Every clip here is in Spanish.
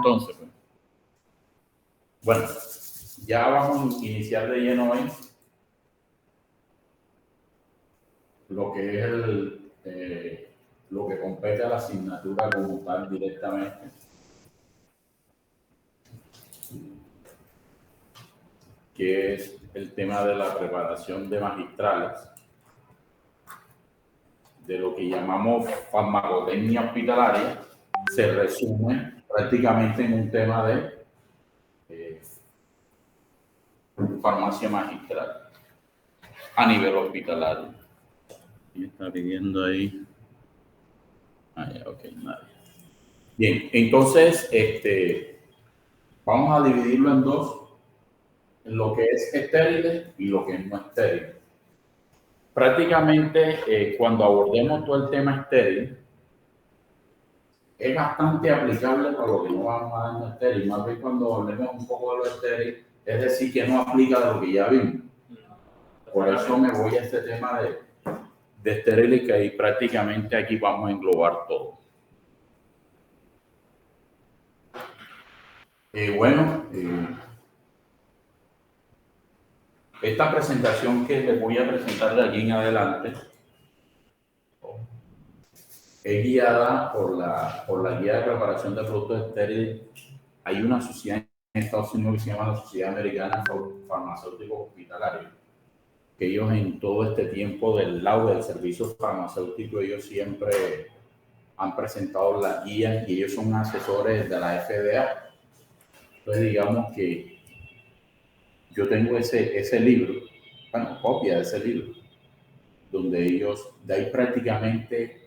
entonces. Bueno, ya vamos a iniciar de lleno hoy lo que es lo que compete a la asignatura como tal directamente. Que es el tema de la preparación de magistrales, de lo que llamamos farmacotecnia hospitalaria, se resume prácticamente en un tema de farmacia magistral a nivel hospitalario. ¿Quién está pidiendo ahí? Ya, ok, nadie. Bien, entonces vamos a dividirlo en dos, en lo que es estéril y lo que no es estéril. Prácticamente cuando abordemos todo el tema estéril, es bastante aplicable para lo que no vamos a dar en estéril. Más bien cuando hablemos un poco de lo estéril, es decir, que no aplica de lo que ya vimos. Por eso me voy a este tema de estéril, que ahí prácticamente aquí vamos a englobar todo. Esta presentación que les voy a presentar de aquí en adelante es guiada por la guía de preparación de productos estériles. Hay una sociedad en Estados Unidos que se llama la Sociedad Americana Farmacéuticos Hospitalarios, que ellos en todo este tiempo del lado del servicio farmacéutico, ellos siempre han presentado las guías y ellos son asesores de la FDA. Entonces digamos que yo tengo ese libro, bueno, copia de ese libro, donde ellos, de ahí prácticamente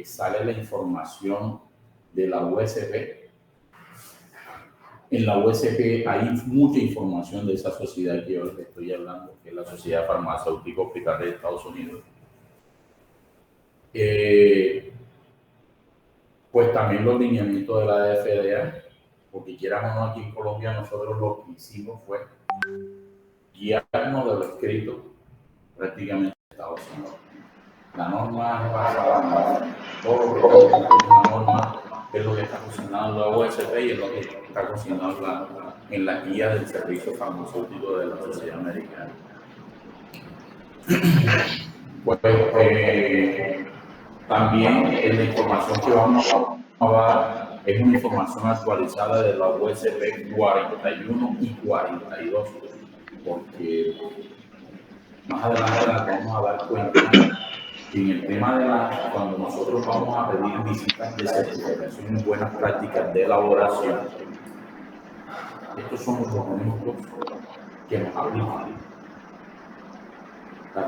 sale la información de la USP. En la USP hay mucha información de esa sociedad que yo les estoy hablando, que es la Sociedad Farmacéutica Hospitalaria de Estados Unidos. Pues también los lineamientos de la FDA, porque quieramos o no, aquí en Colombia nosotros lo que hicimos fue guiarnos de lo escrito prácticamente en Estados Unidos. La norma es basada en todo lo que está en la norma, es lo que está cocinando la OSP y es lo que está cocinando en la guía del servicio farmacéutico de la Sociedad Americana. Pues, también la información que vamos a dar es una información actualizada de la USP 41 y 42, porque más adelante vamos a dar cuenta que en el tema cuando nosotros vamos a pedir visitas de certificación en buenas prácticas de elaboración, estos son los documentos que nos aplican.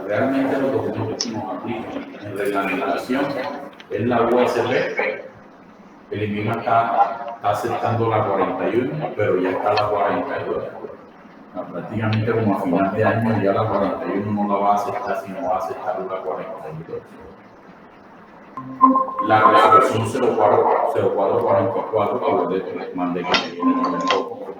Realmente los documentos que nos aplican en reglamentación es la USP. El INVIMA está aceptando la 41, pero ya está la 42. Prácticamente como a final de año ya la 41 no la va a aceptar, sino va a aceptar la 42. La resolución 0444, que les mandé que me viene en el poco.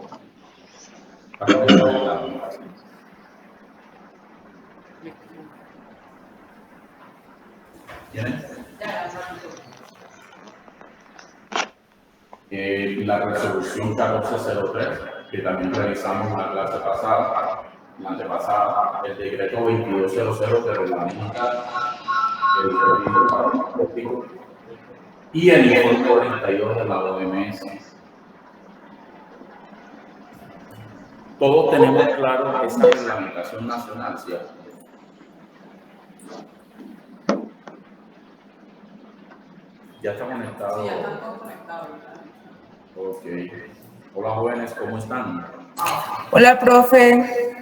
¿Tienen? La resolución 1403, que también revisamos la clase pasada, la antepasada, el decreto 2200 que reglamenta el servicio farmacéutico y el informe 42 de la OMS. Todos tenemos claro esa reglamentación nacional, ¿cierto? ¿Ya está conectado? Sí, ya estamos conectados. Ok. Hola jóvenes, ¿cómo están? Hola, profe.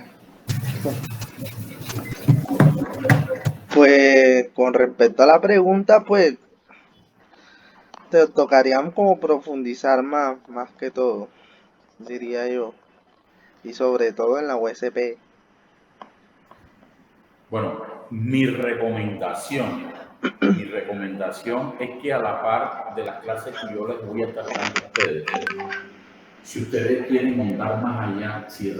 Pues con respecto a la pregunta, pues te tocarían como profundizar más que todo, diría yo, y sobre todo en la USP. Bueno, mi recomendación es que a la par de las clases que yo les voy a estar dando a ustedes, si ustedes quieren andar más allá, si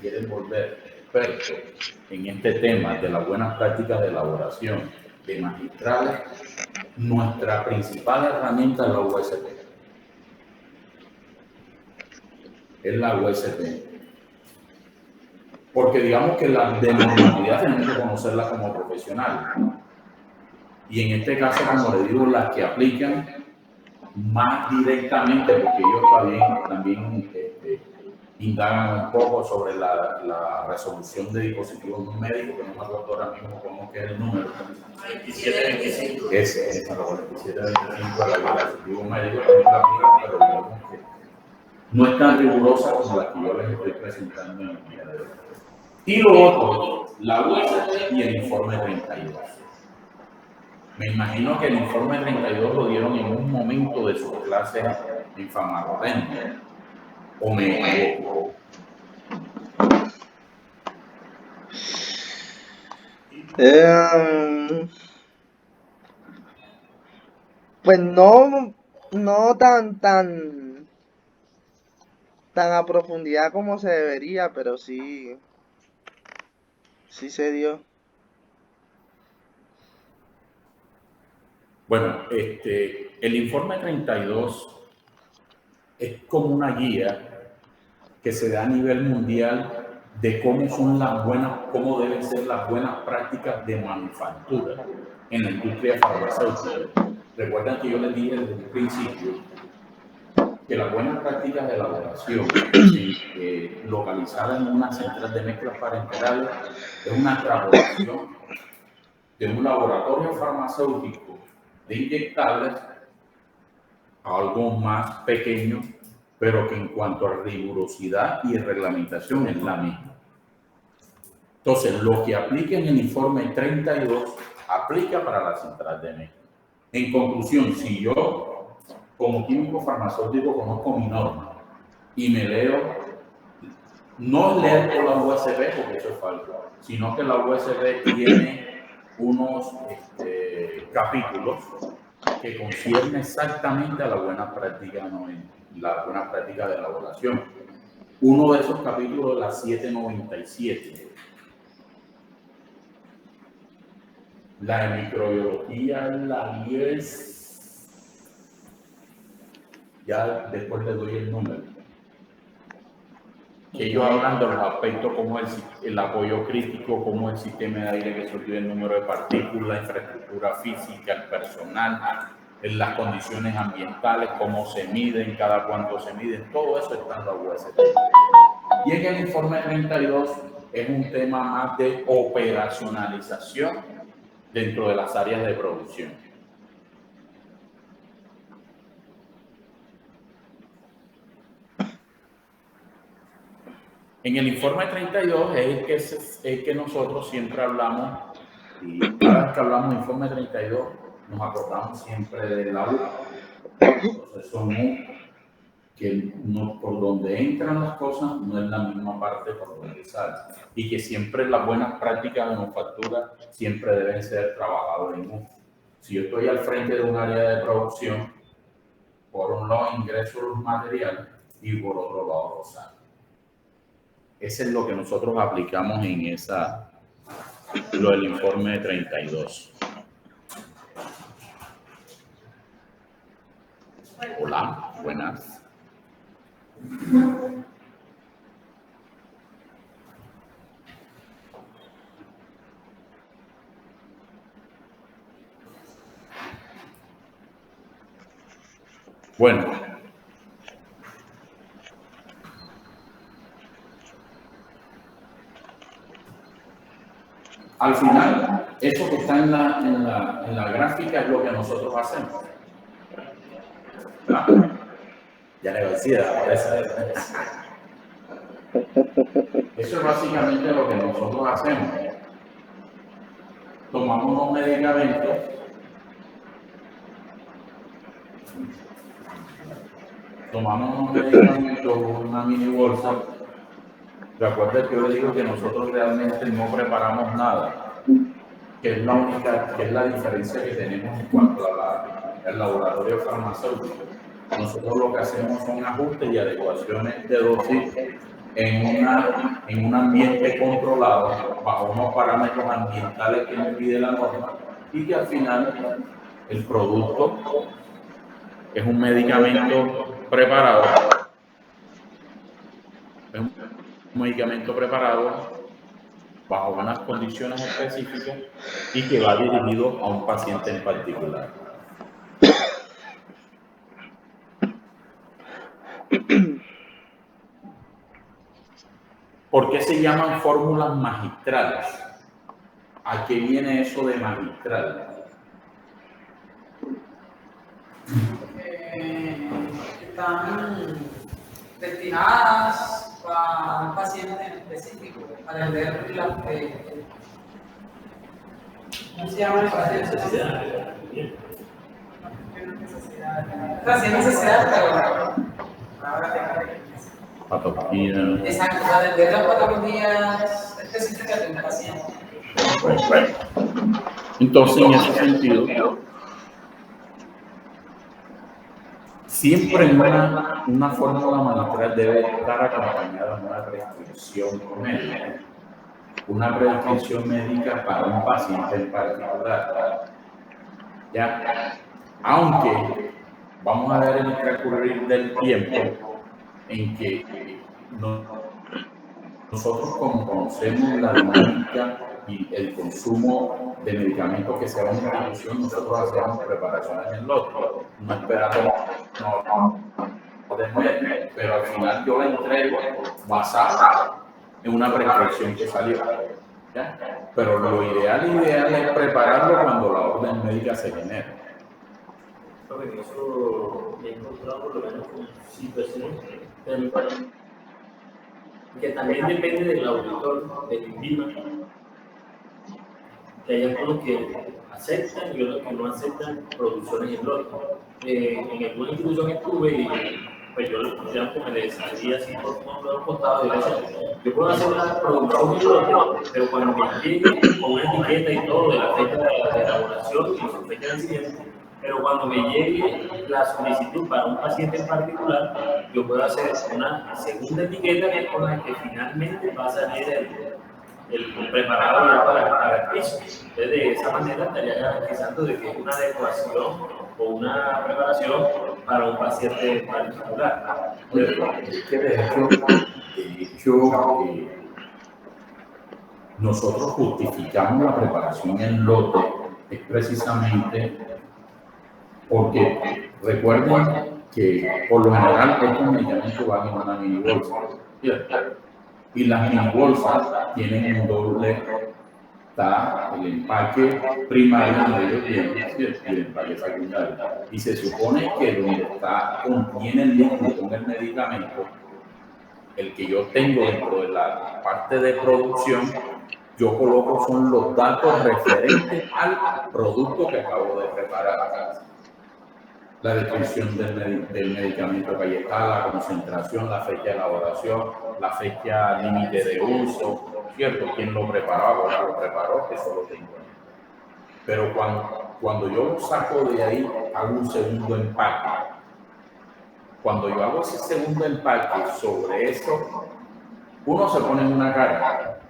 quieren volver expertos en este tema de las buenas prácticas de elaboración de magistrales, nuestra principal herramienta es la USP. es la USP. Porque digamos que la de normalidad tenemos que conocerla como profesional. Y en este caso, como le digo, las que aplican más directamente, porque ellos también indagan un poco sobre la resolución de dispositivos numéricos, que no me acuerdo ahora mismo cómo queda el número. 2725. Ese es el 2725 de la guía de dispositivos médicos, también la aplican, pero digamos que no es tan rigurosa como la que yo les estoy presentando en el día de hoy. Y lo otro, la USP y el informe 32. Me imagino que el informe 32 lo dieron en un momento de sus clases en farmacotecnia. ¿O me equivoco? Pues no tan a profundidad como se debería, pero sí se dio. Bueno, el informe 32 es como una guía que se da a nivel mundial de cómo deben ser las buenas prácticas de manufactura en la industria farmacéutica. Recuerdan que yo les dije desde el principio que las buenas prácticas de elaboración localizada en una central de mezclas parenterales es una extrapolación de un laboratorio farmacéutico de inyectables a algo más pequeño, pero que en cuanto a rigurosidad y reglamentación es la misma. Entonces, lo que aplica en el informe 32 aplica para la central de mezcla. En conclusión, si yo como químico farmacéutico conozco mi norma y me leo, no es leer por la USB porque eso es falso, sino que la USB tiene unos capítulos que conciernen exactamente a la buena práctica, la buena práctica de elaboración. Uno de esos capítulos es la 797. La de microbiología, la 10, ya después le doy el número. Que ellos hablan de los aspectos como el apoyo crítico, como el sistema de aire que surgió, el número de partículas, la infraestructura física, el personal, las condiciones ambientales, cómo se miden, cada cuánto se miden, todo eso está en la USP. Y en el informe 32 es un tema más de operacionalización dentro de las áreas de producción. En el informe 32 es el que nosotros siempre hablamos, y cada vez que hablamos de informe 32 nos acordamos siempre de la U, el proceso MU, que no, por donde entran las cosas no es la misma parte por donde salen, y que siempre las buenas prácticas de manufactura siempre deben ser trabajadas en MU. Si yo estoy al frente de un área de producción, por un lado ingreso los materiales y por otro lado los saco. Eso es lo que nosotros aplicamos en lo del informe 32. Hola, buenas. Bueno. Al final, eso que está en la gráfica es lo que nosotros hacemos. Ya le decía, eso es básicamente lo que nosotros hacemos. Tomamos unos medicamentos, una mini bolsa. Recuerda que yo le digo que nosotros realmente no preparamos nada, que es la diferencia que tenemos en cuanto al laboratorio farmacéutico. Nosotros lo que hacemos son ajustes y adecuaciones de dosis en un ambiente controlado, bajo unos parámetros ambientales que nos pide la norma, y que al final el producto es un medicamento preparado medicamento preparado bajo unas condiciones específicas y que va dirigido a un paciente en particular. ¿Por qué se llaman fórmulas magistrales? ¿A qué viene eso de magistral? Están destinadas para un paciente en específico, para atender ¿cómo se llama eso? Sin necesidad, pero Patología. exacto, para atender las patologías específicas de un paciente. Entonces, en ese sentido, siempre una fórmula magistral debe estar acompañada de una prescripción médica. Una prescripción médica para un paciente en particular. ¿Ya? Aunque vamos a ver en el transcurrir del tiempo en que nosotros como conocemos la dinámica y el consumo de medicamentos que se va a una institución, nosotros hacemos preparaciones en lote, no esperamos, pero al final yo la entrego basada en una prescripción que salió. ¿Ya? Pero lo ideal es prepararlo cuando la orden médica se genere. Eso he encontrado por lo menos con situaciones que también depende del auditor, del INVIMA, que hay algunos que aceptan y otros que no aceptan producciones en lote. En alguna institución estuve y pues yo me les salía así por los costados y decía, yo puedo hacer una producción en lote, pero cuando me llegue con una etiqueta y todo de la fecha de elaboración y su fecha de vencimiento, pero cuando me llegue la solicitud para un paciente en particular, yo puedo hacer una segunda etiqueta que es con la que finalmente va a salir el preparado ya para el piso. Entonces, de esa manera estaría garantizando de que es una adecuación o una preparación para un paciente en particular. Es que de hecho nosotros justificamos la preparación en lote es precisamente porque recuerden que por lo general estos medicamentos van en una mini bolsa, ¿cierto? Y las mini bolsas tienen un doble, está el empaque primario donde ellos vienen, ¿cierto? Y el empaque secundario. Y se supone que donde contiene el líquido con el medicamento, el que yo tengo dentro de la parte de producción, yo coloco son los datos referentes al producto que acabo de preparar. La descripción del medicamento que ahí está, la concentración, la fecha de elaboración, la fecha límite de uso, ¿cierto? ¿Quién lo preparó? Ahora lo preparó, eso lo tengo ahí. Pero cuando yo lo saco de ahí, hago un segundo empaque. Cuando yo hago ese segundo empaque sobre eso, uno se pone en una cara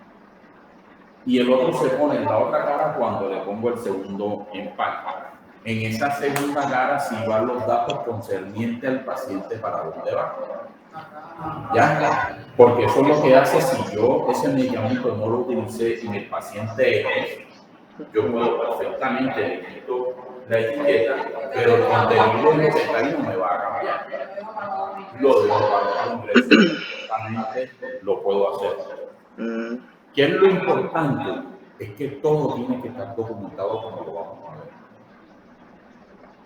y el otro se pone en la otra cara cuando le pongo el segundo empaque. En esa segunda cara sí van los datos concernientes al paciente para dónde va. ¿Ya? Porque eso es lo que hace si yo ese medicamento no lo utilicé en el paciente X, yo puedo perfectamente le quito la etiqueta, pero el contenido de lo que está ahí no me va a cambiar. Lo dejo para otro ingreso, perfectamente lo puedo hacer. ¿Qué es lo importante? Es que todo tiene que estar documentado como lo vamos a ver.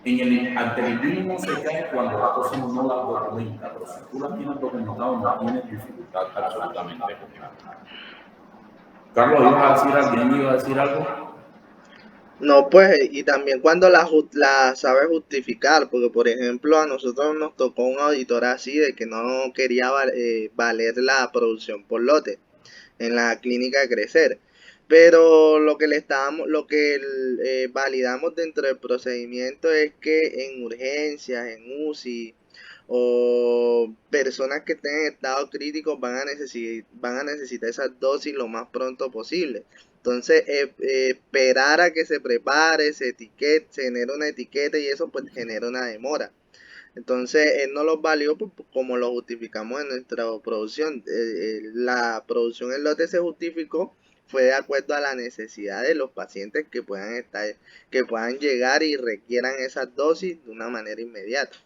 Ante el mínimo se cae cuando la cosa no la documenta, pero si tú la tienes documentado no tienes dificultad absolutamente con nada. Carlos, ¿iba a decir algo? No, pues, y también cuando la sabe justificar, porque por ejemplo a nosotros nos tocó un auditor así de que no quería valer la producción por lote en la clínica Crecer. Pero lo que validamos dentro del procedimiento es que en urgencias, en UCI o personas que estén en estado crítico van a necesitar esas dosis lo más pronto posible. Entonces, esperar a que se prepare, se genera una etiqueta y eso pues genera una demora. Entonces, él no los valió como lo justificamos en nuestra producción. La producción en lote se justificó fue de acuerdo a la necesidad de los pacientes que puedan llegar y requieran esas dosis de una manera inmediata.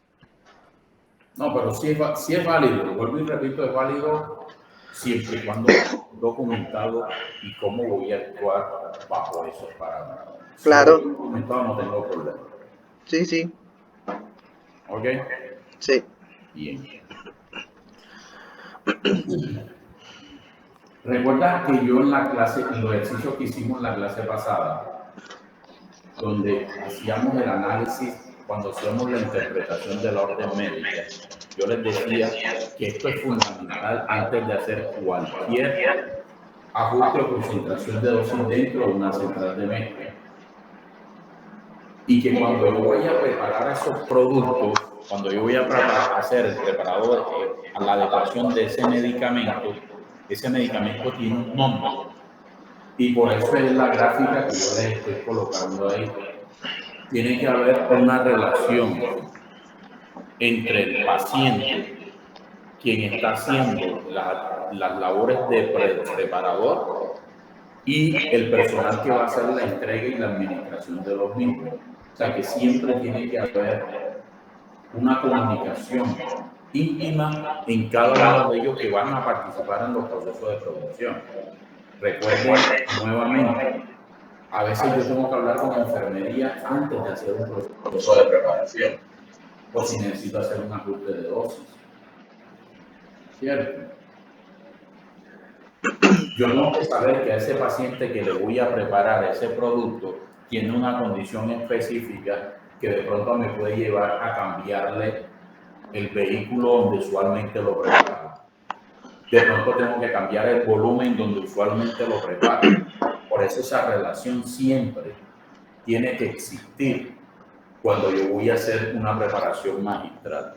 No, pero sí es válido, vuelvo y repito, es válido siempre y cuando documentado y cómo voy a actuar bajo esos parámetros. Si Claro. lo documentado no tengo problema. Sí, sí. ¿Ok? Sí. Bien. Recuerda que yo en la clase, en los ejercicios que hicimos en la clase pasada, donde hacíamos el análisis, cuando hacíamos la interpretación de la orden médica, yo les decía que esto es fundamental antes de hacer cualquier ajuste o concentración de dosis dentro de una central de mezcla. Y que cuando yo voy a preparar esos productos, cuando yo voy a hacer el preparado, a la adecuación de ese medicamento tiene un nombre. Y por eso es la gráfica que yo les estoy colocando ahí. Tiene que haber una relación entre el paciente, quien está haciendo las labores de preparador, y el personal que va a hacer la entrega y la administración de los mismos. O sea que siempre tiene que haber una comunicación íntima en cada uno de ellos que van a participar en los procesos de producción. Recuerden nuevamente, a veces yo tengo que hablar con la enfermería antes de hacer un proceso de preparación, o si necesito hacer un ajuste de dosis. ¿Cierto? Yo tengo que saber que a ese paciente que le voy a preparar ese producto tiene una condición específica que de pronto me puede llevar a cambiarle el vehículo donde usualmente lo preparo. De pronto tengo que cambiar el volumen donde usualmente lo preparo. Por eso esa relación siempre tiene que existir cuando yo voy a hacer una preparación magistral.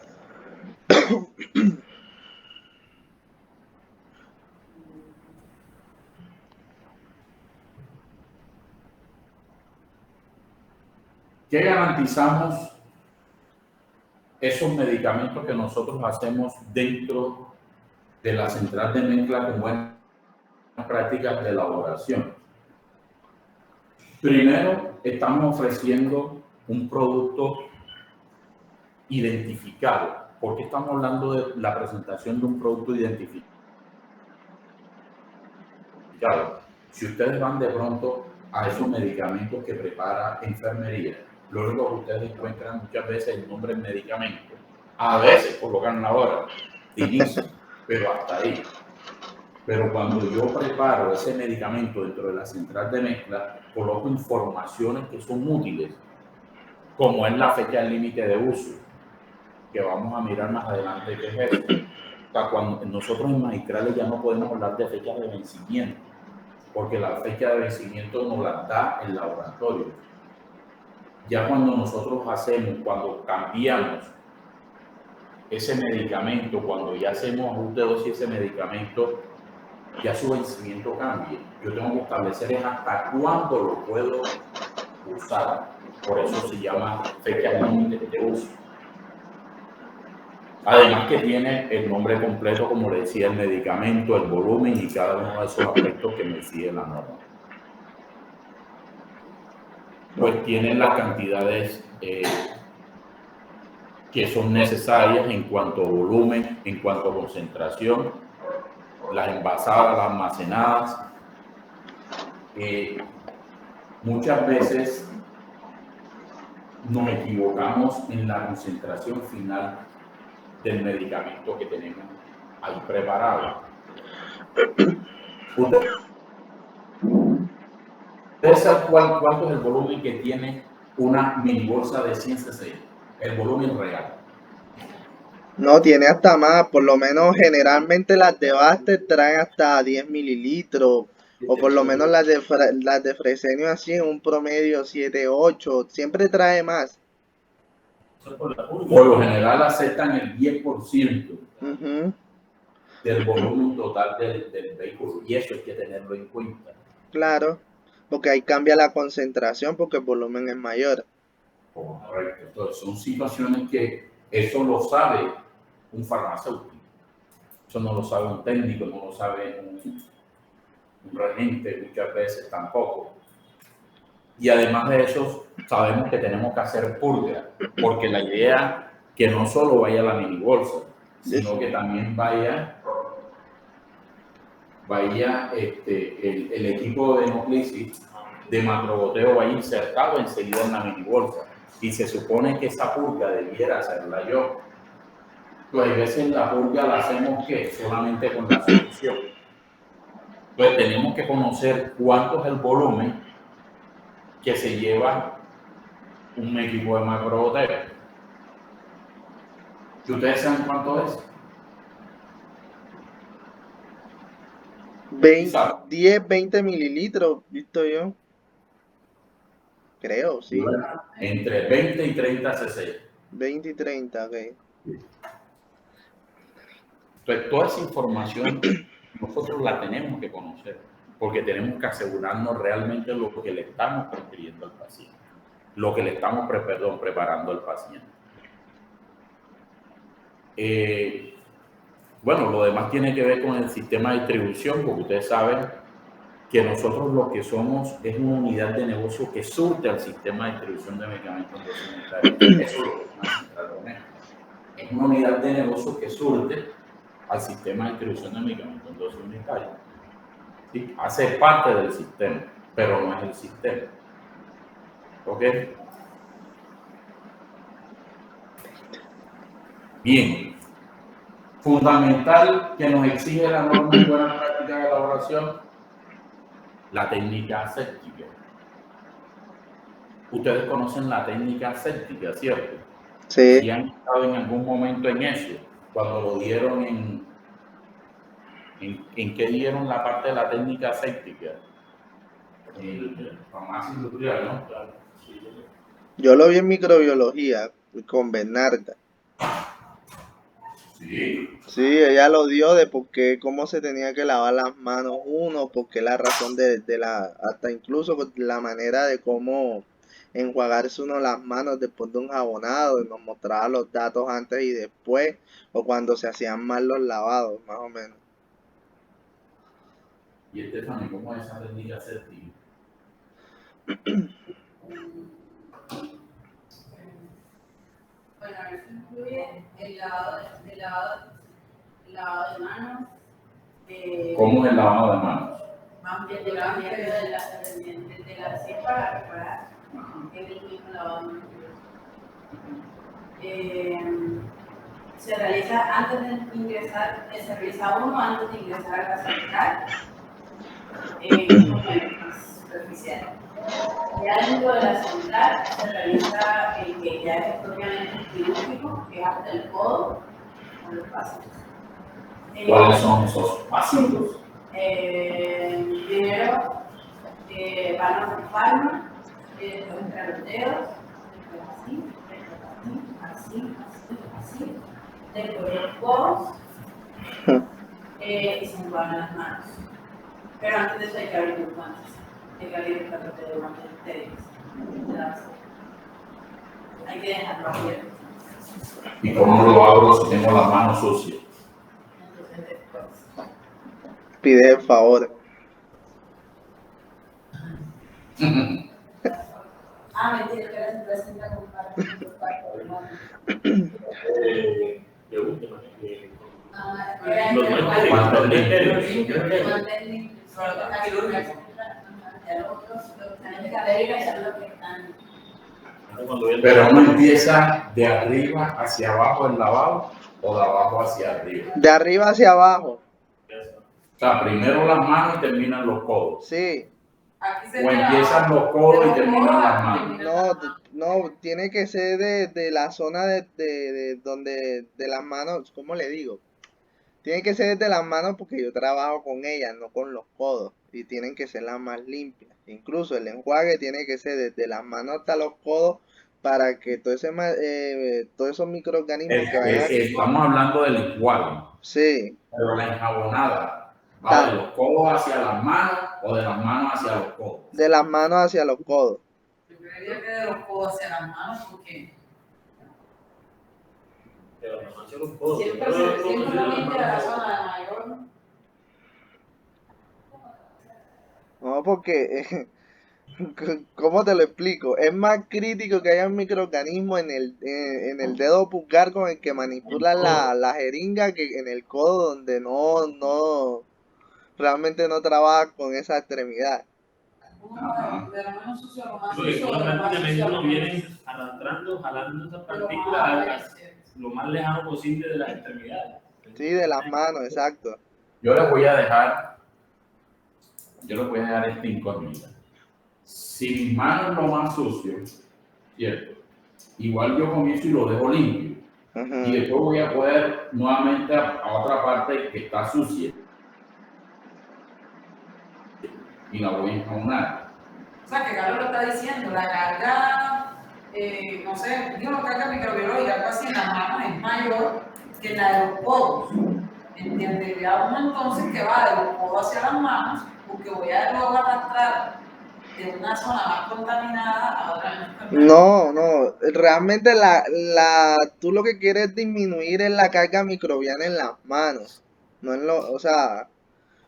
¿Qué garantizamos esos medicamentos que nosotros hacemos dentro de la central de mezcla con buenas prácticas de elaboración? Primero, estamos ofreciendo un producto identificado. ¿Por qué estamos hablando de la presentación de un producto identificado? Si ustedes van de pronto a esos medicamentos que prepara enfermería, lo único que ustedes encuentran muchas veces el nombre del medicamento. A veces colocan la hora de inicio, pero hasta ahí. Pero cuando yo preparo ese medicamento dentro de la central de mezcla, coloco informaciones que son útiles, como es la fecha límite de uso, que vamos a mirar más adelante qué es eso. O sea, cuando nosotros en magistrales ya no podemos hablar de fechas de vencimiento, porque la fecha de vencimiento nos la da el laboratorio. Ya cuando nosotros cuando cambiamos ese medicamento, cuando ya hacemos ajuste de dosis de ese medicamento, ya su vencimiento cambia. Yo tengo que establecer hasta cuándo lo puedo usar. Por eso se llama fecha límite de uso. Además que tiene el nombre completo, como le decía, el medicamento, el volumen y cada uno de esos aspectos que me exige la norma. Pues tienen las cantidades que son necesarias en cuanto a volumen, en cuanto a concentración, las envasadas, las almacenadas. Muchas veces nos equivocamos en la concentración final del medicamento que tenemos ahí preparado. ¿Ustedes saben cuánto es el volumen que tiene una mini bolsa de 100 cc? El volumen real. No, tiene hasta más, por lo menos generalmente las de Baster traen hasta 10 mililitros, o por lo menos las de Fresenio así en un promedio 7, 8, siempre trae más. Por lo general aceptan el 10% del volumen total del vehículo, y eso hay que tenerlo en cuenta. Claro, porque ahí cambia la concentración porque el volumen es mayor. Correcto. Entonces son situaciones que Eso lo sabe un farmacéutico. Eso no lo sabe un técnico, no lo sabe un regente, muchas veces tampoco. Y además de eso, sabemos que tenemos que hacer purga, porque la idea que no solo vaya la mini bolsa, sino que también vaya el equipo de hemoclisis de macrogoteo vaya insertado enseguida en la mini bolsa. Y se supone que esa purga debiera hacerla yo. Pues a veces la purga la hacemos que solamente con la solución. Pues tenemos que conocer cuánto es el volumen que se lleva un equipo de macrogoteo. ¿Y ustedes saben cuánto es? 10, 20 mililitros, visto yo. Creo, sí. Entre 20 y 30 cc. 20 y 30, ok. Entonces, toda esa información nosotros la tenemos que conocer, porque tenemos que asegurarnos realmente lo que le estamos prescribiendo al paciente, lo que le estamos preparando al paciente. Bueno, lo demás tiene que ver con el sistema de distribución, porque ustedes saben que nosotros lo que somos es una unidad de negocio que surte al sistema de distribución de medicamentos endocrinitarios. Eso es lo que es una central de Honesta. Es una unidad de negocio que surte al sistema de distribución de medicamentos endocrinitarios. ¿Sí? Hace parte del sistema, pero no es el sistema. ¿Ok? Bien. Fundamental que nos exige la norma de buena práctica de elaboración, la técnica aséptica. Ustedes conocen la técnica aséptica, ¿cierto? Sí. Si han estado en algún momento en eso, cuando lo dieron ¿en qué dieron la parte de la técnica aséptica? En farmacia industrial, ¿no? Claro. Yo lo vi en microbiología con Bernarda. Sí. Sí, ella lo dio de por qué, cómo se tenía que lavar las manos uno, por qué la razón de la, hasta incluso la manera de cómo enjuagarse uno las manos después de un jabonado, y nos mostraba los datos antes y después, o cuando se hacían mal los lavados, más o menos. Y Estefany, ¿cómo es esa técnica aséptica? Bueno, eso incluye el lavado de manos. ¿Cómo es el lavado de manos? Más bien de la sí para preparar el mismo lavado de manos. Se realiza antes de ingresar, se realiza uno antes de ingresar a la central, superficial. Ya dentro de la central se realiza el que ya es propiamente quirúrgico, que es hasta el codo, con los pasos. ¿Cuáles son esos pasitos? Primero van a la palma, después entre los dedos, así, después los codos y se enjuagan las manos. Pero antes de eso hay que abrir los guantes, hay que abrir el paquete de guantes estériles. Hay que dejarlo abierto. ¿Y cómo lo abro si tengo las manos sucias? Entonces después. Pide el favor. Mentira, que la presenta con parte. De última, Pero uno empieza de arriba hacia abajo el lavado o de abajo hacia arriba. De arriba hacia abajo. O sea, primero las manos y terminan los codos. Sí. O empiezan los codos y terminan las manos. No, tiene que ser de la zona de donde, de las manos, ¿cómo le digo? Tiene que ser desde las manos porque yo trabajo con ellas, no con los codos. Y tienen que ser las más limpias. Incluso el enjuague tiene que ser desde las manos hasta los codos para que todos esos microorganismos que vayan. Estamos hablando del enjuague. Sí. Pero la enjabonada va de los codos hacia las manos o de las manos hacia los codos. De las manos hacia los codos. Yo creería que de los codos hacia las manos, porque Pero no hacia los codos. Siempre Yo lo siempre considero lo limpia la más- zona de mayor. No, porque, ¿cómo te lo explico? Es más crítico que haya microorganismos en el dedo pulgar con el que manipulas la jeringa que en el codo donde realmente no trabaja con esa extremidad. De lo menos sucio a lo más Porque sucio, uno de lo más prácticamente sucio a uno lo viene menos. arrastrando, jalando esas De lo partículas más- lo más lejano posible de las extremidades. Sí, de las manos, exacto. Yo les voy a dejar esta incógnita. Si mis manos es lo más sucio, ¿cierto? Igual yo comienzo y lo dejo limpio. Y Ujú. después voy a poder nuevamente a otra parte que está sucia. Y la voy a enjaunar. O sea, que Carlos lo está diciendo, la carga, no sé, digo, la carga microbiológica, algo así en las manos es mayor que la de los codos. ¿Entiendes? Ya uno entonces que va de los codos hacia las manos, porque voy a luego arrastrar de una zona más contaminada a otra menos contaminada. No, realmente tú lo que quieres disminuir es la carga microbiana en las manos, no o sea,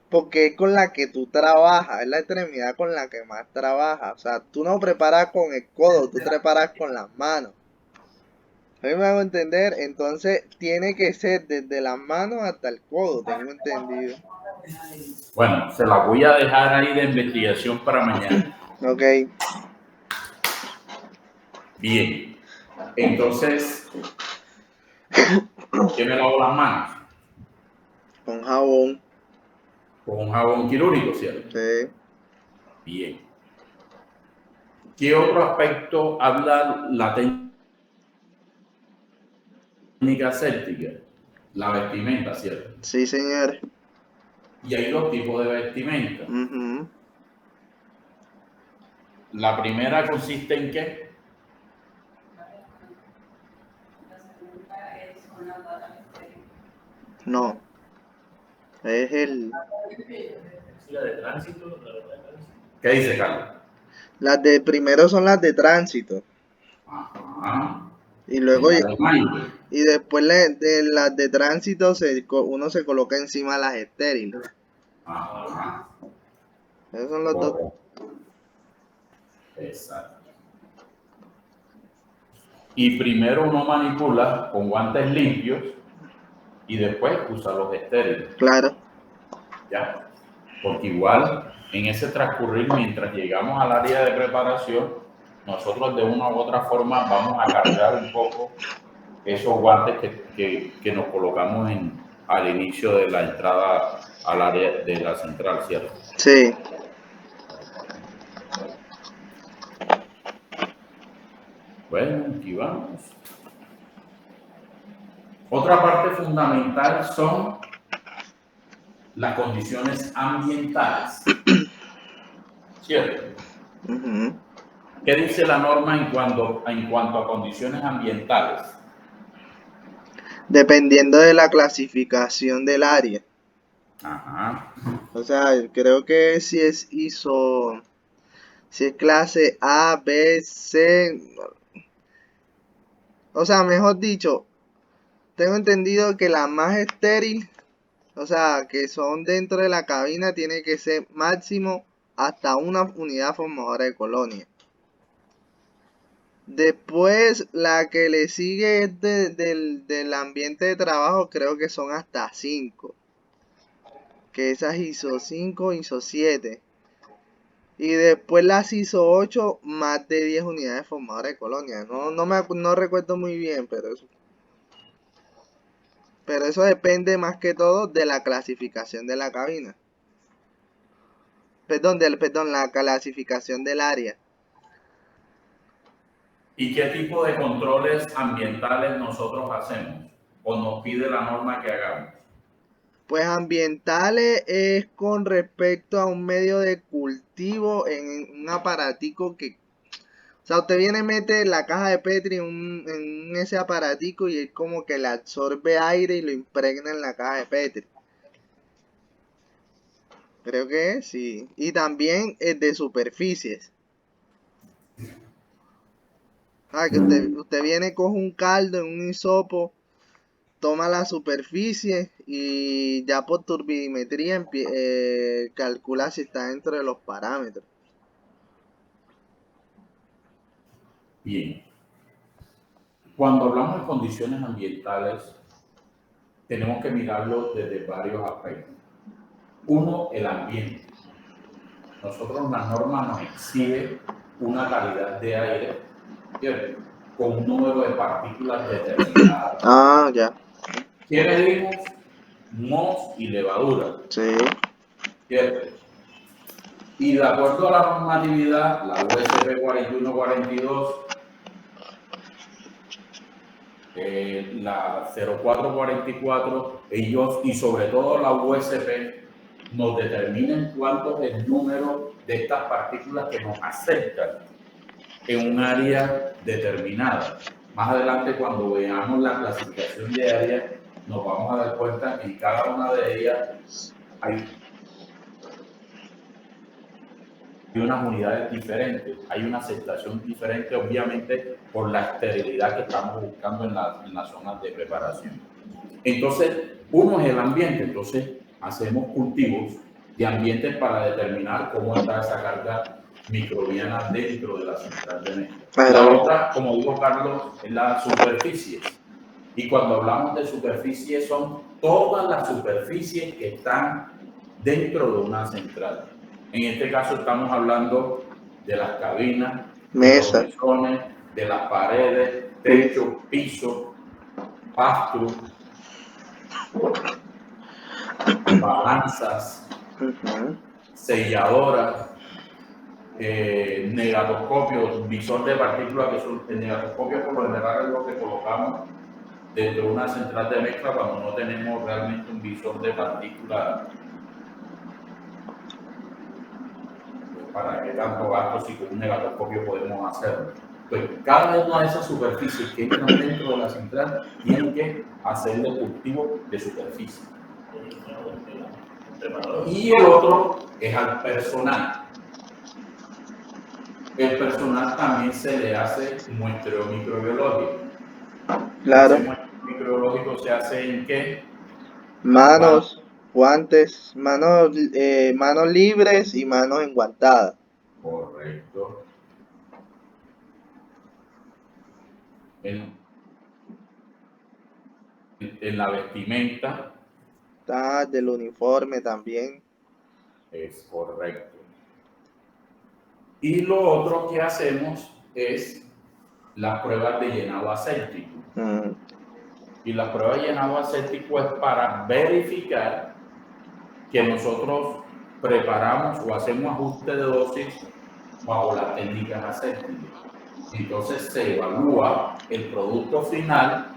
porque es con la que tú trabajas, es la extremidad con la que más trabajas, o sea, tú no preparas con el codo, tú preparas con las manos. ¿A mí me hago entender? Entonces tiene que ser desde las manos hasta el codo, tengo entendido. Bueno, se la voy a dejar ahí de investigación para mañana. Ok, Bien. Entonces, ¿qué me lavo las manos? con jabón, Con un jabón quirúrgico, ¿cierto? sí. Bien. ¿Qué otro aspecto habla la técnica séptica? La vestimenta, ¿cierto? Sí, señor. Y hay dos tipos de vestimenta. Ujú. La primera consiste en ¿qué? La segunda es con la pata estéril. No, es Sí, la de tránsito, la de tránsito. ¿Qué dice Carlos? las de primero son las de tránsito Ajá. y luego La de mayo. y después de las de tránsito uno se coloca encima las estériles. Ajá. Esos son los dos. Correcto. Exacto. Y primero uno manipula con guantes limpios y después usa los estériles. Claro. ¿Ya? Porque igual en ese transcurrir, mientras llegamos al área de preparación, nosotros de una u otra forma vamos a cargar un poco esos guantes que nos colocamos al inicio de la entrada al área de la central, ¿cierto? Sí. Bueno, aquí vamos. Otra parte fundamental son las condiciones ambientales, ¿cierto? Ujú. ¿Qué dice la norma en cuanto a condiciones ambientales? Dependiendo de la clasificación del área. Ajá. O sea, creo que si es clase A, B, C. O sea, mejor dicho, tengo entendido que la más estéril, o sea, que son dentro de la cabina, tiene que ser máximo hasta una unidad formadora de colonia. Después, la que le sigue es del ambiente de trabajo, creo que son hasta 5. Que esas ISO 5, ISO 7. Y después las ISO 8, más de 10 unidades formadoras de colonia. No recuerdo muy bien, pero eso depende más que todo de la clasificación de la cabina. Perdón, la clasificación del área. ¿Y qué tipo de controles ambientales nosotros hacemos o nos pide la norma que hagamos? Pues ambientales es con respecto a un medio de cultivo en un aparatico que... O sea, usted viene y mete la caja de Petri en ese aparatico y es como que le absorbe aire y lo impregna en la caja de Petri. Creo que sí. Y también es de superficies. Ah, que usted viene, coge un caldo en un hisopo toma la superficie y ya por turbidimetría calcula si está dentro de los parámetros. Bien. Cuando hablamos de condiciones ambientales, tenemos que mirarlo desde varios aspectos. Uno, el ambiente. Nosotros, la norma nos exige una calidad de aire, ¿cierto?, con un número de partículas determinado. Ah, ya. ¿Qué medimos? Mos y levadura, Sí. ¿cierto? Y de acuerdo a la normatividad, la USP 4142, la 0444, ellos y sobre todo la USP nos determinan cuánto es el número de estas partículas que nos aceptan en un área determinada. Más adelante, cuando veamos la clasificación de áreas, nos vamos a dar cuenta que en cada una de ellas hay unas unidades diferentes, hay una aceptación diferente, obviamente, por la esterilidad que estamos buscando en las zonas de preparación. Entonces, uno es el ambiente, entonces hacemos cultivos de ambiente para determinar cómo está esa carga microbiana dentro de la central de mezcla. La otra, como dijo Carlos, es la superficie. Y cuando hablamos de superficie, son todas las superficies que están dentro de una central. En este caso estamos hablando de las cabinas, Mesa, de los mesones, de las paredes, techo, piso, pasto, balanzas, selladoras, negatoscopios, visor de partículas, que son el negatoscopio por lo general es lo que colocamos dentro de una central de mezcla cuando no tenemos realmente un visor de partículas. Para qué tanto gasto si con un negatoscopio podemos hacerlo. Pues cada una de esas superficies que entran dentro de la central tienen que hacerle cultivo de superficie. Y el otro es al personal. El personal también se le hace muestreo microbiológico. claro. Ese muestreo microbiológico se hace en qué? Manos, guantes, manos libres y manos enguantadas. Correcto. En la vestimenta. Del uniforme también. Es correcto. Y lo otro que hacemos es las pruebas de llenado aséptico. Y las pruebas de llenado aséptico es para verificar que nosotros preparamos o hacemos ajuste de dosis bajo las técnicas asépticas. Entonces se evalúa el producto final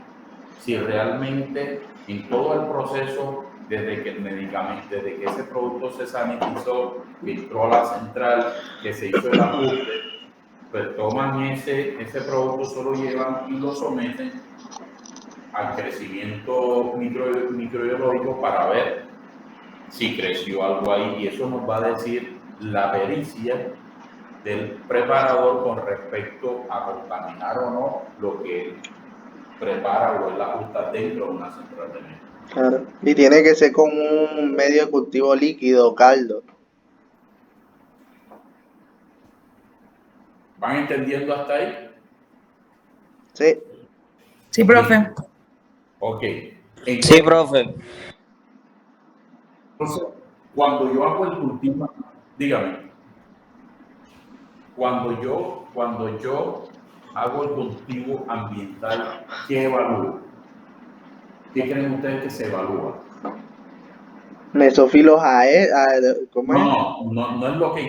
si realmente en todo el proceso, desde que el medicamento, desde que ese producto se sanitizó, que entró a la central, que se hizo el ajuste, pues toman ese producto, se lo llevan y lo someten al crecimiento microbiológico para ver si creció algo ahí, y eso nos va a decir la pericia del preparador con respecto a contaminar o no lo que prepara o él ajusta dentro de una central de mezcla. Claro. Y tiene que ser con un medio de cultivo líquido, caldo. ¿Van entendiendo hasta ahí? Sí. Sí, profe. Ok. Sí, profe. Entonces, cuando yo hago el cultivo, dígame, cuando yo hago el cultivo ambiental, ¿qué evalúo? ¿Qué creen ustedes que se evalúa? Mesófilos ¿cómo es? No es lo que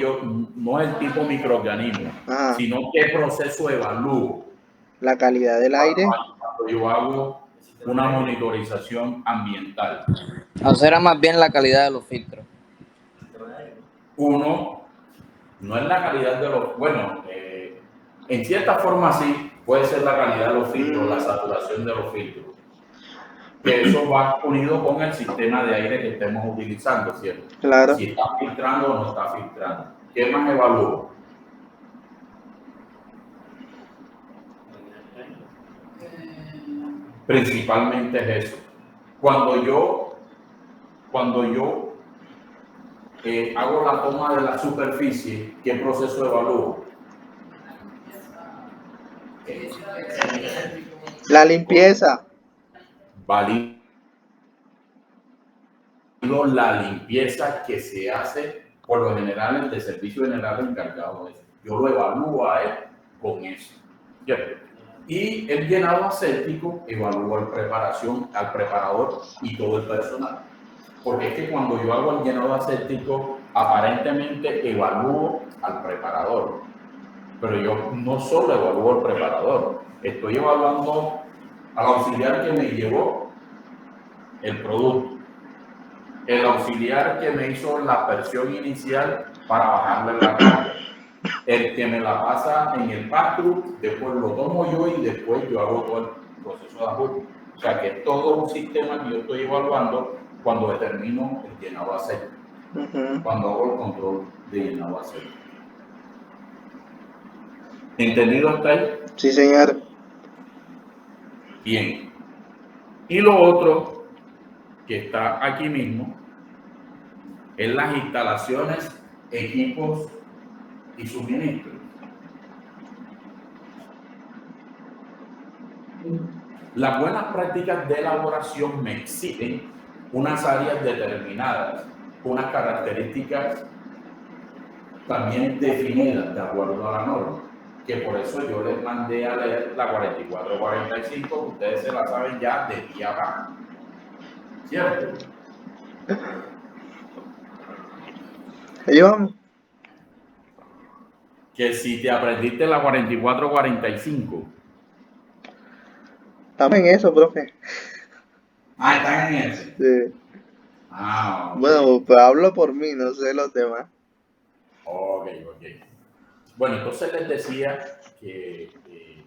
no es el tipo microorganismo, sino qué proceso evalúo. La calidad del aire. Cuando yo hago una monitorización ambiental. O sea, era más bien la calidad de los filtros. Uno, no es la calidad de los, bueno, en cierta forma sí, puede ser la calidad de los filtros, la saturación de los filtros. Que eso va unido con el sistema de aire que estemos utilizando, ¿cierto? Claro. Si está filtrando o no está filtrando. ¿Qué más evalúo? Principalmente es eso. Cuando yo hago la toma de la superficie, ¿qué proceso evalúo? La limpieza. Valido la limpieza que se hace por lo general el de servicio general encargado de eso. Yo lo evalúo a él con eso. ¿Cierto? Y el llenado aséptico evalúa al preparador y todo el personal. Porque es que cuando yo hago el llenado aséptico, aparentemente evalúo al preparador. Pero yo no solo evalúo al preparador, estoy evaluando al auxiliar que me llevó el producto, el auxiliar que me hizo la aspersión inicial para bajarle la carga, el que me la pasa en el pass-through, después lo tomo yo y después yo hago todo el proceso de ajuste. O sea que es todo un sistema que yo estoy evaluando cuando determino el llenado aséptico, cuando hago el control de llenado aséptico. ¿Entendido hasta ahí? Sí, señor. Bien. Y lo otro que está aquí mismo es las instalaciones, equipos y suministros. Las buenas prácticas de elaboración me exigen unas áreas determinadas, unas características también definidas de acuerdo a la norma, que por eso yo les mandé a leer la 4445, que ustedes se la saben ya de día abajo. ¿Cierto? Ahí vamos. Que si te aprendiste la 4445. Estamos en eso, profe. Ah, están en ese. Sí. Ah, ok. Bueno, pues hablo por mí, no sé los demás. Ok. Bueno, entonces les decía que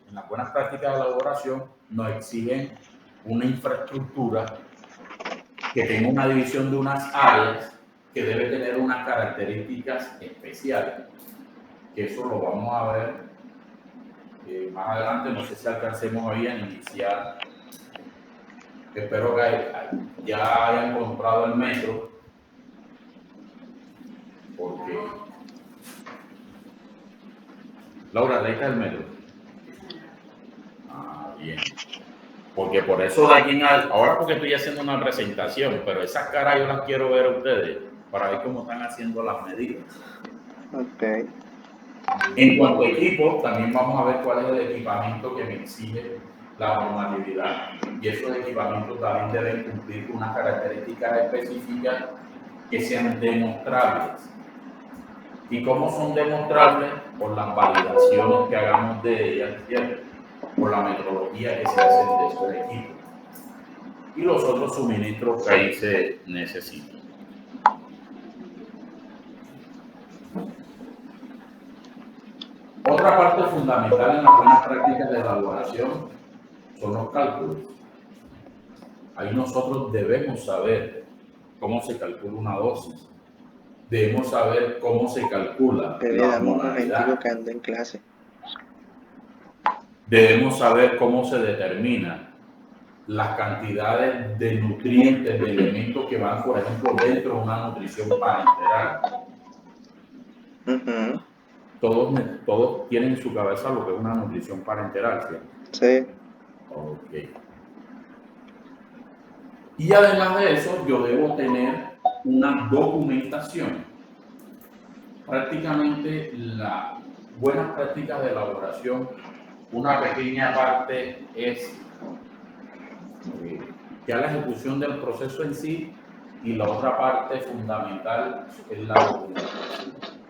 en las buenas prácticas de elaboración nos exigen una infraestructura que tenga una división de unas áreas que debe tener unas características especiales. Que eso lo vamos a ver más adelante. No sé si alcancemos ahí a iniciar. Espero que ya hayan comprado el metro, porque Laura, ¿leíste el metro? Ah, bien. Porque por eso de aquí en ahora porque estoy haciendo una presentación, pero esas caras yo las quiero ver a ustedes para ver cómo están haciendo las medidas. Ok. En cuanto a equipo, también vamos a ver cuál es el equipamiento que me exige la normatividad. Y esos equipamientos también deben cumplir con unas características específicas que sean demostrables. ¿Y cómo son demostrables? Por las validaciones que hagamos de ellas, ¿cierto? Por la metodología que se hace de esos equipos. Y los otros suministros que ahí se necesitan. Otra parte fundamental en las buenas prácticas de elaboración son los cálculos. Ahí nosotros debemos saber cómo se calcula una dosis. Debemos saber cómo se calcula Pero la dame un osmolaridad. momentico que ando en clase. Debemos saber cómo se determinan las cantidades de nutrientes, de elementos que van, por ejemplo, dentro de una nutrición parenteral. Todos tienen en su cabeza lo que es una nutrición parenteral, ¿cierto? Sí. Ok. Y además de eso, yo debo tener una documentación. Prácticamente las buenas prácticas de elaboración, una pequeña parte es ya la ejecución del proceso en sí, y la otra parte fundamental es la documentación.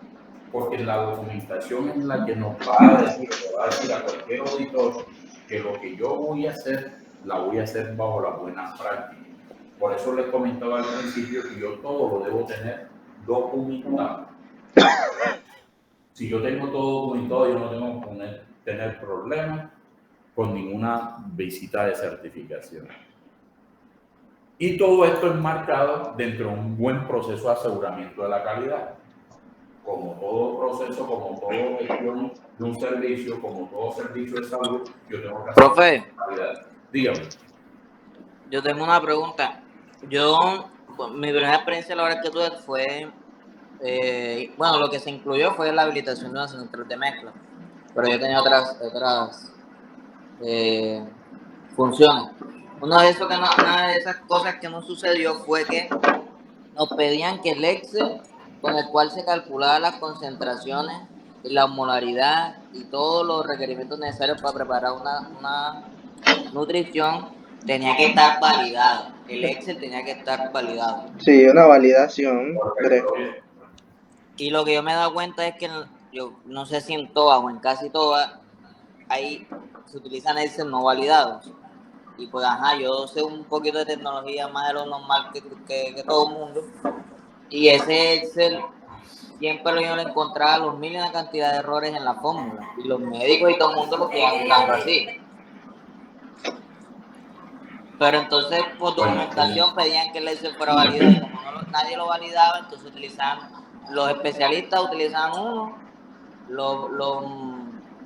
Porque la documentación es la que nos va a decir a cualquier auditor que lo que yo voy a hacer, la voy a hacer bajo las buenas prácticas. Por eso les comentaba al principio que yo todo lo debo tener documentado. Si yo tengo todo documentado, yo no tengo que tener problemas con ninguna visita de certificación. Y todo esto es marcado dentro de un buen proceso de aseguramiento de la calidad. Como todo proceso, como toda gestión de un servicio, como todo servicio de salud, yo tengo que hacer Profe, calidad. Dígame. yo tengo una pregunta. Mi primera experiencia laboral que tuve fue, bueno, lo que se incluyó fue la habilitación de una central de mezcla, pero yo tenía otras funciones. Una de esas cosas que no sucedió fue que nos pedían que el Excel con el cual se calculaban las concentraciones y la molaridad y todos los requerimientos necesarios para preparar una nutrición tenía que estar validado. El Excel tenía que estar validado. Sí, una validación breve. Y lo que yo me he dado cuenta es que yo no sé si en todas o en casi todas ahí se utilizan Excel no validados. Y pues ajá, yo sé un poquito de tecnología más de lo normal que todo el mundo. Y ese Excel siempre yo lo encontraba los mil y una cantidad de errores en la fórmula. Y los médicos y todo el mundo lo quedan usando así. Pero entonces por documentación pedían que el Excel fuera validado y como nadie lo validaba, entonces los especialistas utilizaban uno,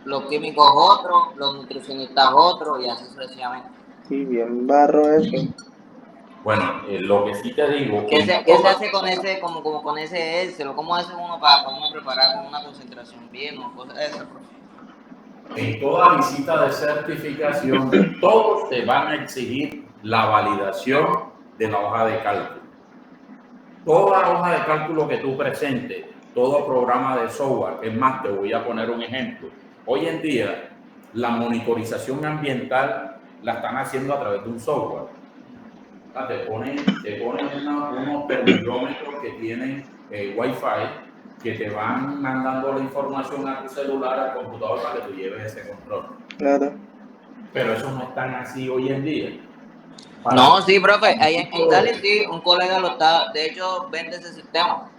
los químicos otros, los nutricionistas otros y así sucesivamente. Sí, bien barro eso. Bueno, lo que sí te digo, ¿Qué se hace con ese, como con ese Excel? ¿Cómo hace uno para uno preparar con una concentración bien o cosas de esas? en toda visita de certificación, todos te van a exigir la validación de la hoja de cálculo. Toda hoja de cálculo que tú presentes, todo programa de software, es más, te voy a poner un ejemplo. Hoy en día, la monitorización ambiental la están haciendo a través de un software. Te ponen unos termómetros que tienen Wi-Fi, que te van mandando la información a tu celular, al computador, para que tú lleves ese control. Claro. Pero eso no es tan así hoy en día. No, sí, profe, ahí en Cali sí, un colega lo está, de hecho vende ese sistema.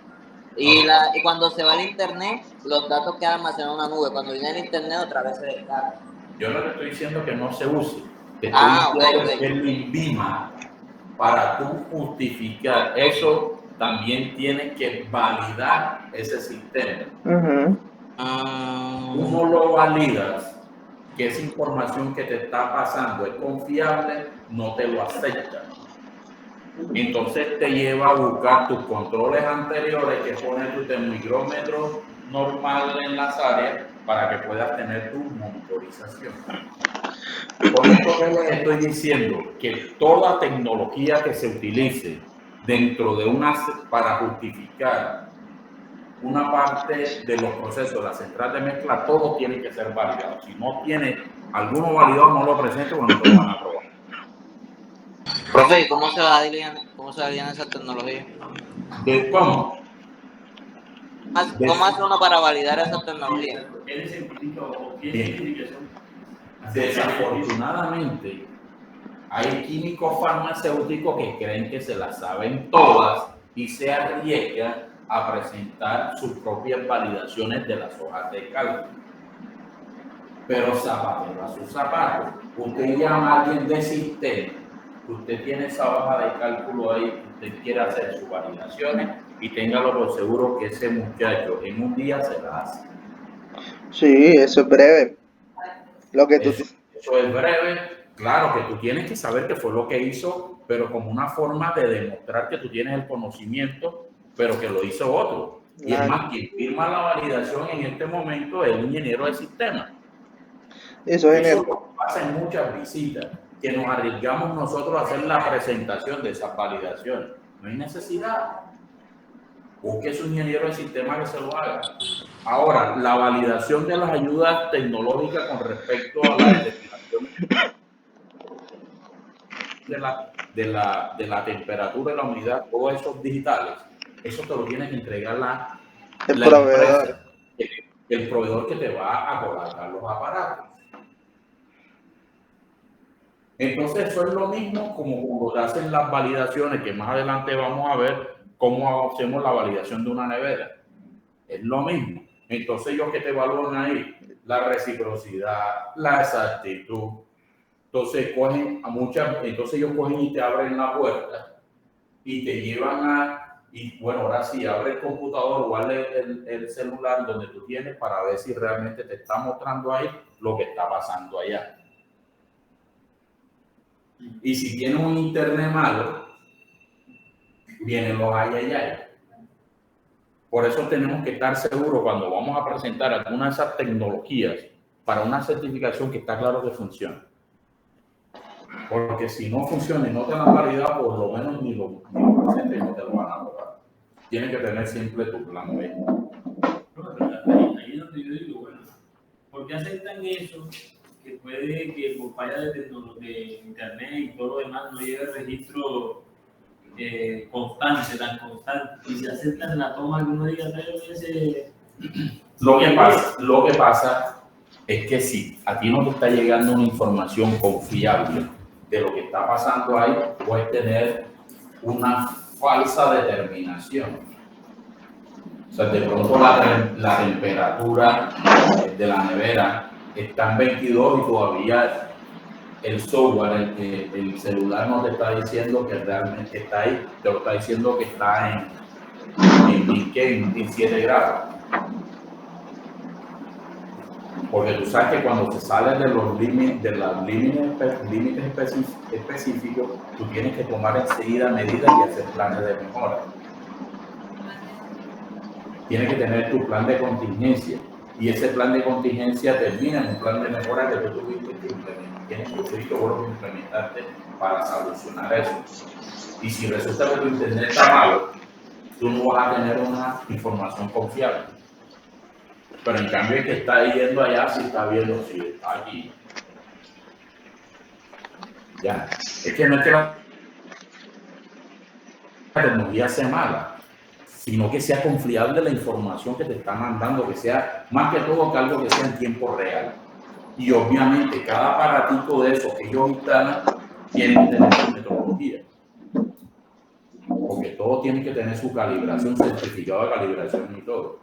Y cuando se va el internet, los datos quedan almacenados en una nube. Cuando viene el internet, otra vez se descarga. Yo no te estoy diciendo que no se use, te estoy diciendo que el INVIMA, para tú justificar eso, también tienes que validar ese sistema. Tú no lo validas, que esa información que te está pasando es confiable, no te lo acepta. Entonces te lleva a buscar tus controles anteriores, que pones tu termómetro normal en las áreas para que puedas tener tu monitorización. Con esto les estoy diciendo que toda tecnología que se utilice dentro de para justificar una parte de los procesos de la central de mezcla, todo tiene que ser validado. Si no tiene alguno validado, no lo presente porque no te lo van a aprobar. Profe, ¿cómo se valida esa tecnología? ¿De cómo? ¿Cómo hace uno para validar esa tecnología? ¿Quién científico o quién científico? Desafortunadamente, hay químicos farmacéuticos que creen que se las saben todas y se arriesgan a presentar sus propias validaciones de las hojas de cálculo. Pero zapatero a sus zapatos. Usted llama a alguien de sistema, usted tiene esa hoja de cálculo ahí, usted quiere hacer sus validaciones y téngalo por seguro que ese muchacho en un día se la hace. Sí, eso es breve. Eso es breve. Claro que tú tienes que saber qué fue lo que hizo, pero como una forma de demostrar que tú tienes el conocimiento, pero que lo hizo otro. Y es más, quien firma la validación en este momento es el ingeniero de sistema. Eso pasa en muchas visitas, que nos arriesgamos nosotros a hacer la presentación de esas validaciones. No hay necesidad. Busque su ingeniero de sistema que se lo haga. Ahora, la validación de las ayudas tecnológicas con respecto a la determinación de la temperatura y la humedad, todos esos digitales, eso te lo tiene que entregar el proveedor. El proveedor que te va a colocar los aparatos. Entonces, eso es lo mismo como cuando hacen las validaciones, que más adelante vamos a ver cómo hacemos la validación de una nevera. Es lo mismo. Entonces, ellos que te evalúan ahí, la reciprocidad, la exactitud. Entonces, entonces ellos cogen y te abren la puerta y te llevan y bueno, ahora sí, abre el computador o abre el celular donde tú tienes para ver si realmente te está mostrando ahí lo que está pasando allá. Y si tienes un internet malo, vienen los ay. Por eso tenemos que estar seguros cuando vamos a presentar alguna de esas tecnologías para una certificación que está claro que funciona. Porque si no funciona y no te dan validad, por lo menos ni los pacientes no te lo van a lograr. Tienes que tener siempre tu plan B. No, ahí es donde yo digo, bueno, ¿por qué aceptan eso? Que puede que por falla de internet y todo lo demás no llegue el registro constante, tan constante. Y si aceptan la toma algunos días, ese... Lo que pasa es que si a ti no te está llegando una información confiable de lo que está pasando ahí, puedes tener una falsa determinación. O sea, de pronto la temperatura de la nevera está en 22 y todavía el software, el celular no te está diciendo que realmente está ahí, te lo está diciendo que está en 7 grados. Porque tú sabes que cuando te sales de los límites específicos, tú tienes que tomar enseguida medidas y hacer planes de mejora. Tienes que tener tu plan de contingencia y ese plan de contingencia termina en un plan de mejora que tú tuviste que implementar. Tienes que seguir que implementarte para solucionar eso. Y si resulta que tu internet está malo, tú no vas a tener una información confiable. Pero en cambio el que está yendo allá sí está viendo si está aquí. Ya. Es que no es que la tecnología sea mala, sino que sea confiable la información que te está mandando, que sea más que todo que algo que sea en tiempo real. Y obviamente cada aparatito de esos que ellos instalan tiene que tener su metodología. Porque todo tiene que tener su calibración, certificado de calibración y todo.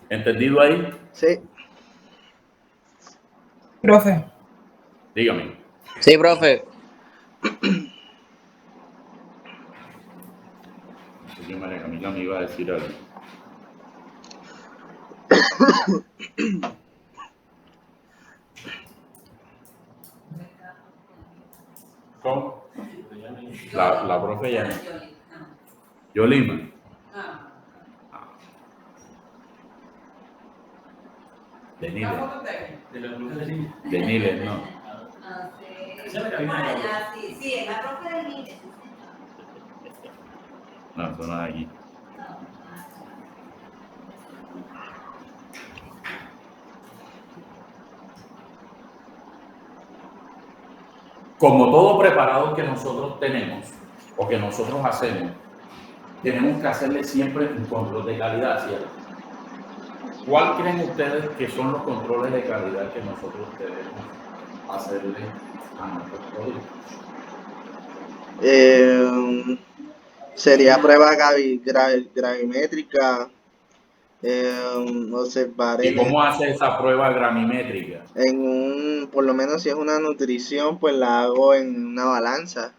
¿Entendido ahí? Sí. Profe, Dígame. Sí, profe. Yo María Camila me iba a decir algo. ¿Cómo? La profe ya no. Yolima. De Niles. de la cruz de Niles. De Niles, no. Esa es la cabina. Sí, es la profe de Niles. No, eso no es aquí. Como todo preparado que nosotros tenemos o que nosotros hacemos, tenemos que hacerle siempre un control de calidad, ¿cierto? ¿Cuál creen ustedes que son los controles de calidad que nosotros debemos hacerle a nuestros productos? Sería prueba gravimétrica, observar ¿Y cómo hace esa prueba gramimétrica? por lo menos si es una nutrición, pues la hago en una balanza.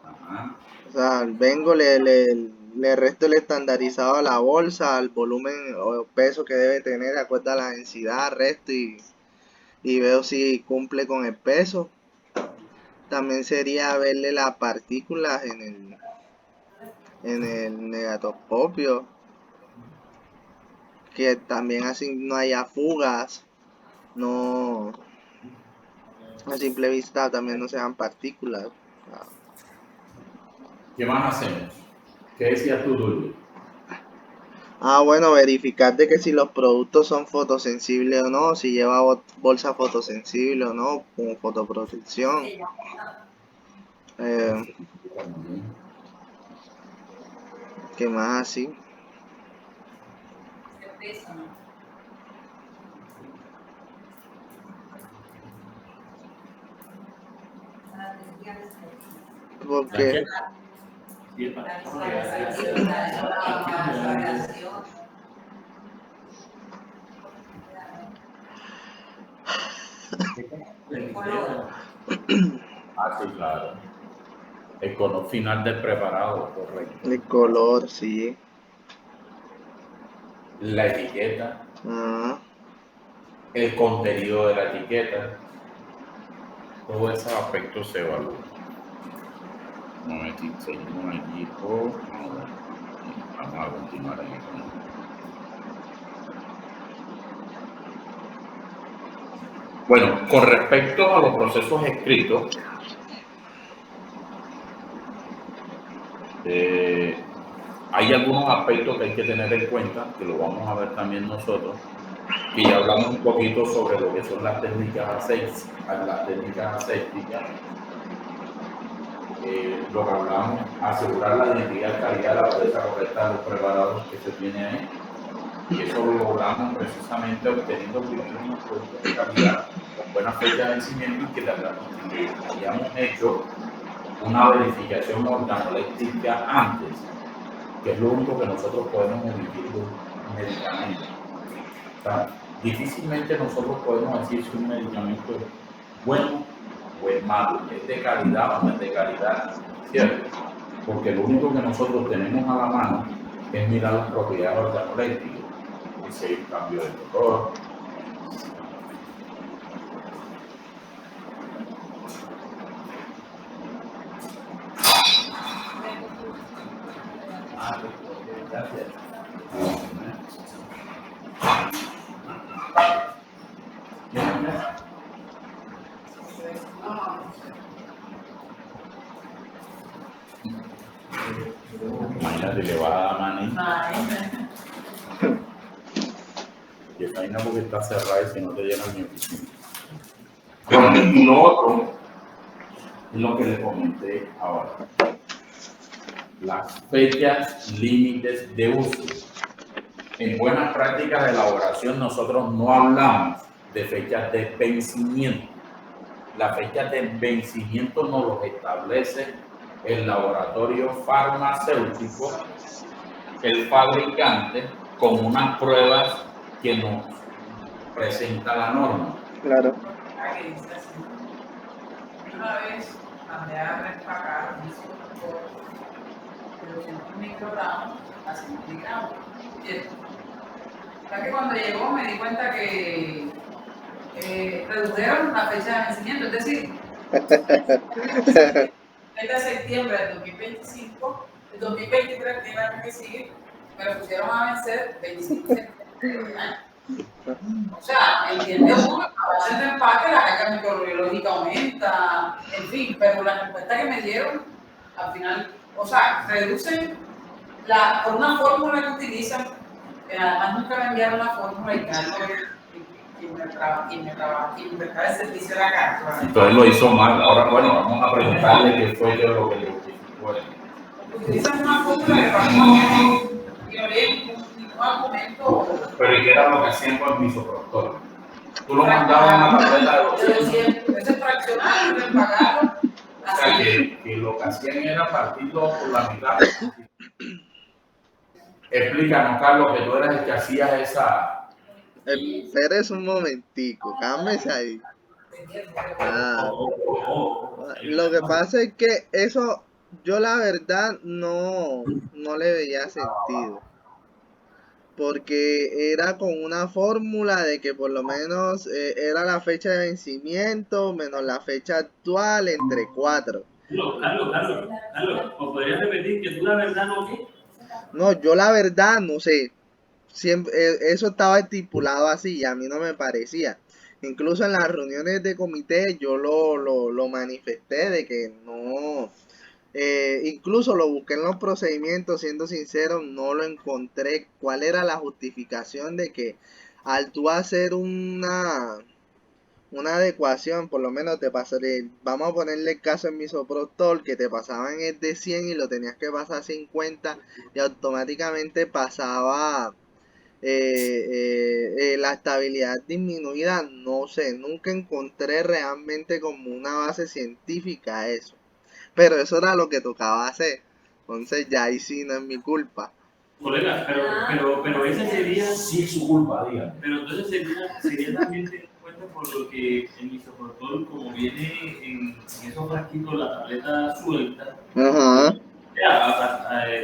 Ajá. O sea, vengo, le resto el estandarizado a la bolsa, al volumen o peso que debe tener, de acuerdo a la densidad, resto y veo si cumple con el peso. También sería verle las partículas en el negatoscopio, que también así no haya fugas, no, a simple vista también no sean partículas. ¿Qué más hacemos? ¿Qué decías tú, Dulce? Bueno, verificar de que si los productos son fotosensibles o no, si lleva bolsa fotosensible o no, con fotoprotección. ¿Qué más así? Porque Sí, es para- Ah, sí, claro. El color final del preparado, correcto. el color, sí. La etiqueta, Ah, el contenido de la etiqueta. todos esos aspectos se evalúan. Un momentito, seguimos aquí. Vamos a continuar ahí. Bueno, con respecto a los procesos escritos, hay algunos aspectos que hay que tener en cuenta, que lo vamos a ver también nosotros, que ya hablamos un poquito sobre lo que son las técnicas asépticas. Lo que hablamos, asegurar la identidad, calidad, la pureza correcta de los preparados que se tiene ahí. Y eso lo logramos precisamente obteniendo primero unos productos de calidad con buena fecha de vencimiento y que hayamos hecho una verificación organoléctrica antes, que es lo único que nosotros podemos emitir un medicamento. O sea, difícilmente nosotros podemos decir si un medicamento es bueno o es malo, es de calidad o no es de calidad, ¿cierto? Porque lo único que nosotros tenemos a la mano es mirar las propiedades organoléctricas, si hay un cambio de color, gracias. Imagínate que va a dar mani. Y esta vaina porque está cerrada y si no te llenan mi oficina. Bueno, y lo otro es lo que les comenté ahora. Las fechas límites de uso. En buenas prácticas de elaboración nosotros no hablamos de fechas de vencimiento. Las fechas de vencimiento nos los establece el laboratorio farmacéutico, el fabricante, con unas pruebas que nos presenta la norma. Claro. Aquí dice así. Una vez mandé a reempacar un isopropol de 200 microgramos a 100 miligramos. ¿Cierto? Ya que cuando llegó me di cuenta que redujeron la fecha de vencimiento, es decir, el de septiembre del 2025, el 2023 que era el que sigue, me lo pusieron a vencer 25 de septiembre del año. O sea, entiende uno, a base de empaque la carga microbiológica aumenta, en fin, pero la respuesta que me dieron, al final, o sea, reducen por una fórmula que utilizan, que además nunca me enviaron la fórmula y quien me trae el servicio de la carta. Entonces lo hizo mal. Ahora, bueno, vamos a preguntarle qué fue lo que le ocurrió. Utilizan una fórmula de farmacia y no leen ningún argumento. Pero ¿y qué era lo que hacían con el misoprostol? Tú lo mandabas a una tableta de 200. Eso es fraccionar y repagarlo. O sea, que lo que hacían era partirlo por la mitad. Explícanos, Carlos, que tú eras el que hacías esa... Espérese un momentico, cámbiese ahí. Lo que pasa es que eso, yo la verdad no le veía sentido. Porque era con una fórmula de que por lo menos era la fecha de vencimiento menos la fecha actual entre 4. Carlos, ¿o podrías repetir que tú la verdad no qué? No, yo la verdad no sé. Siempre, eso estaba estipulado así y a mí no me parecía. Incluso en las reuniones de comité yo lo manifesté de que no, incluso lo busqué en los procedimientos, siendo sincero, no lo encontré. ¿Cuál era la justificación de que al tú hacer una adecuación, por lo menos te pasaré, vamos a ponerle el caso en misoprostol, que te pasaban el de 100 y lo tenías que pasar a 50 y automáticamente pasaba la estabilidad disminuida? No sé, nunca encontré realmente como una base científica a eso, pero eso era lo que tocaba hacer, entonces ya ahí sí no es mi culpa. Colega, pero esa sería... Sí, es su culpa, dígame. Pero entonces sería también tener en cuenta por lo que el misoprostol, como viene en esos frasquitos, la tableta suelta, Ajá.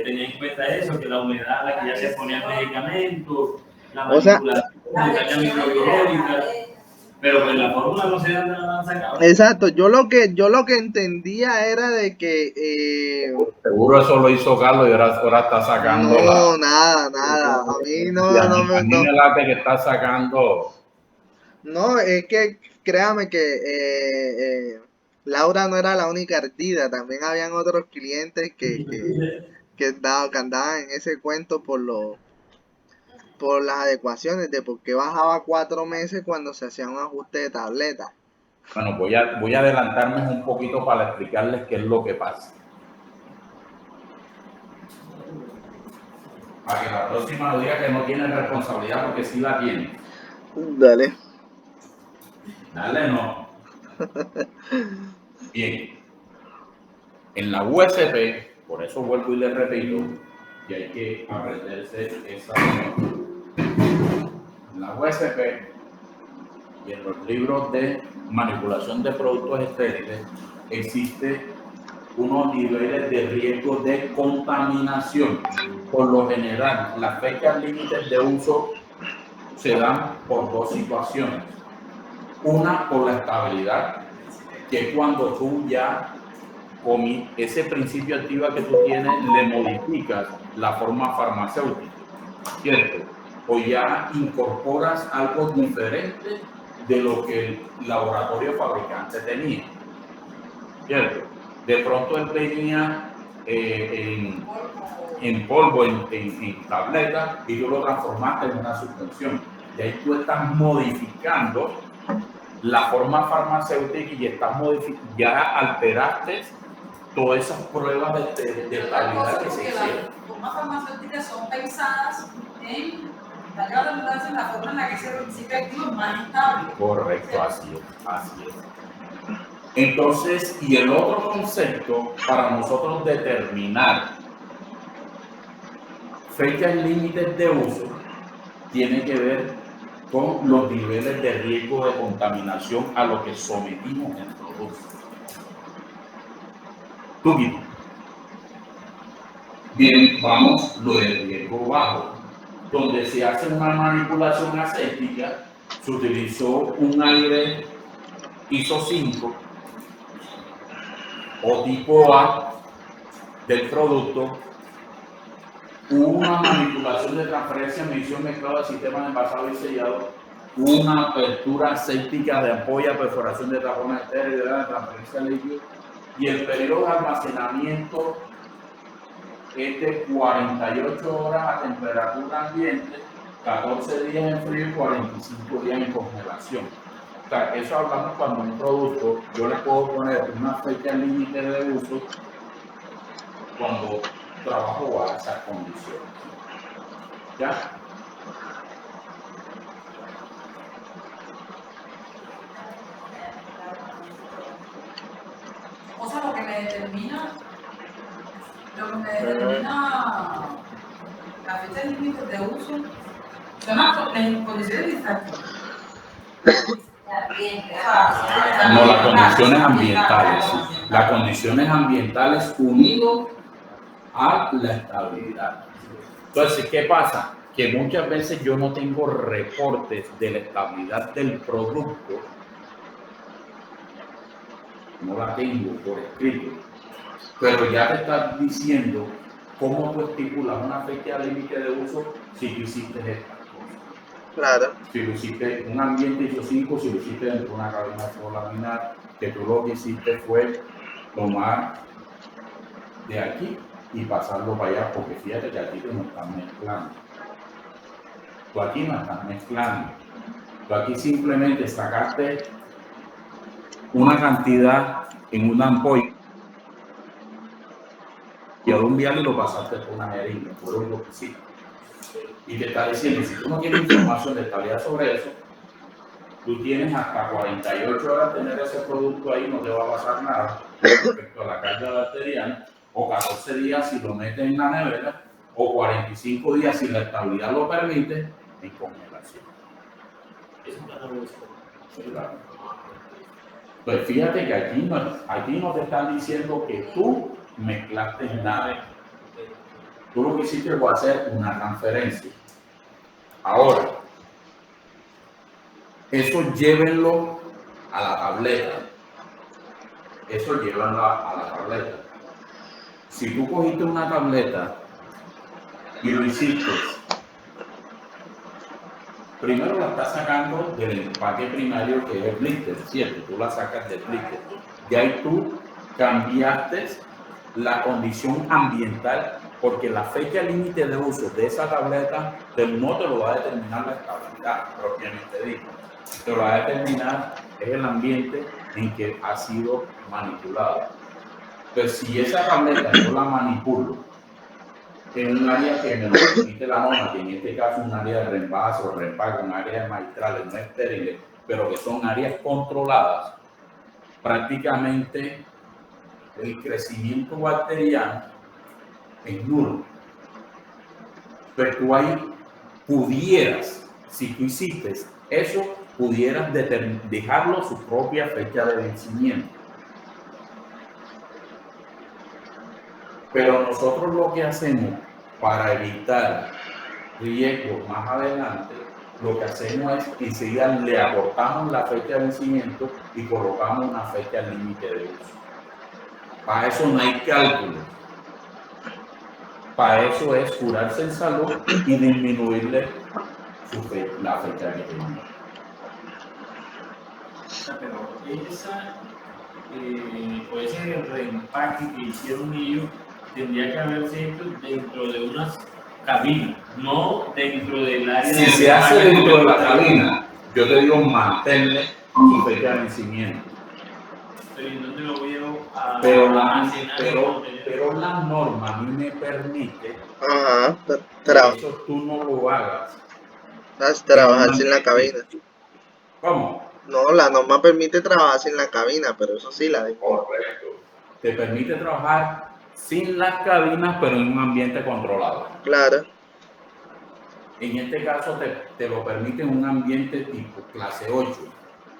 tenía en cuenta eso, que la humedad a la que ya se ponía el medicamento, la O sea, manipulación de carga microbiológica, Pero pues la fórmula no se han sacado. Exacto, yo lo que entendía era de que Seguro eso lo hizo Carlos y ahora está sacando no, nada, a mí y no a mí me late que está sacando. No, es que créame que Laura no era la única ardida, también habían otros clientes que andaban en ese cuento por las adecuaciones de por qué bajaba 4 meses cuando se hacía un ajuste de tableta. Bueno, voy a adelantarme un poquito para explicarles qué es lo que pasa. Para que la próxima no diga que no tiene responsabilidad, porque sí la tiene. Dale. Dale, no. Bien. En la USP, por eso vuelvo y les repito, y hay que aprenderse esa. En la USP y en los libros de manipulación de productos estériles existe unos niveles de riesgo de contaminación. Por lo general, las fechas límites de uso se dan por dos situaciones. Una, por la estabilidad, que es cuando tú ya con ese principio activo que tú tienes le modificas la forma farmacéutica, ¿cierto? O ya incorporas algo diferente de lo que el laboratorio fabricante tenía, ¿cierto? De pronto él tenía en polvo, en tableta, y tú lo transformaste en una suspensión. Y ahí tú estás modificando la forma farmacéutica y ya alteraste todas esas pruebas de estabilidad que se hicieron. Las formas farmacéuticas son pensadas en la forma en la que ese principio activo es más estable. Correcto, así es. Entonces, y el otro concepto para nosotros determinar fechas límites de uso tiene que ver con los niveles de riesgo de contaminación a lo que sometimos el producto. Tuki. Bien, vamos lo del riesgo bajo, donde se hace una manipulación aséptica, se utilizó un aire ISO 5 o tipo A del producto, una manipulación de transferencia, medición, mezclado de sistemas de envasado y sellado, una apertura aséptica de ampolla, perforación de tapones estériles, de transferencia de líquido, y el periodo de almacenamiento es de 48 horas a temperatura ambiente, 14 días en frío y 45 días en congelación. O sea, eso hablamos cuando un producto, yo le puedo poner una fecha límite de uso cuando trabajo a esas condiciones. ¿Ya? O sea, lo que me determina la fecha límite de uso son las condiciones de infracción. No, las condiciones ambientales. Sí. Las condiciones ambientales unido a la estabilidad. Entonces, ¿qué pasa? Que muchas veces yo no tengo reportes de la estabilidad del producto, no la tengo por escrito, pero ya te estás diciendo cómo tú estipulas una fecha límite de uso si tú hiciste estas cosas. Claro. Si lo hiciste en un ambiente ISO 5, si lo hiciste dentro de una cabina laminar, que tú lo que hiciste fue tomar de aquí y pasarlo para allá, porque fíjate que aquí tú no estás mezclando. Tú aquí no estás mezclando. Tú aquí simplemente sacaste una cantidad en una ampolla y a un vial y lo pasaste por una jeringa, por lo que hiciste. Y te está diciendo, si tú no tienes información de estabilidad sobre eso, tú tienes hasta 48 horas de tener ese producto ahí, no te va a pasar nada respecto a la carga bacteriana, o 14 días si lo metes en la nevera, o 45 días si la estabilidad lo permite, en congelación. Pues fíjate que aquí no te están diciendo que tú mezclaste nada. Tú lo que hiciste fue hacer una transferencia. Ahora, eso llévenlo a la tableta. Eso llévenlo a la tableta. Si tú cogiste una tableta y lo hiciste, primero la estás sacando del empaque primario que es el blister, ¿cierto? Tú la sacas del blister. Y ahí tú cambiaste la condición ambiental, porque la fecha límite de uso de esa tableta no te lo va a determinar la estabilidad propiamente dicha. Te lo va a determinar es el ambiente en que ha sido manipulado. Entonces, si esa tableta yo la manipulo en un área que me lo permite la norma, que en este caso es un área de reemplazo, reempaque, un área de maestrales, no estériles, pero que son áreas controladas, prácticamente el crecimiento bacteriano es nulo. Pero tú ahí pudieras, si tú hiciste eso, pudieras dejarlo su propia fecha de vencimiento. Pero nosotros lo que hacemos para evitar riesgos más adelante, lo que hacemos es que enseguida le acortamos la fecha de vencimiento y colocamos una fecha límite de uso. Para eso no hay cálculo. Para eso es curarse en salud y disminuirle la fecha de vencimiento. Pero ese reempaque que hicieron ellos tendría que haberse hecho dentro de unas cabinas, no dentro del área. Si se hace dentro de la cabina, yo te digo mantener su fecha de vencimiento. Pero ¿en dónde lo voy a Pero almacenar? pero la norma a mí me permite Ajá, que eso tú no lo hagas. trabajar sin la cabina. ¿Cómo? No, la norma permite trabajar sin la cabina, pero eso sí la dejo. Correcto. Te permite trabajar sin las cabinas, pero en un ambiente controlado. Claro. En este caso te lo permite en un ambiente tipo clase 8.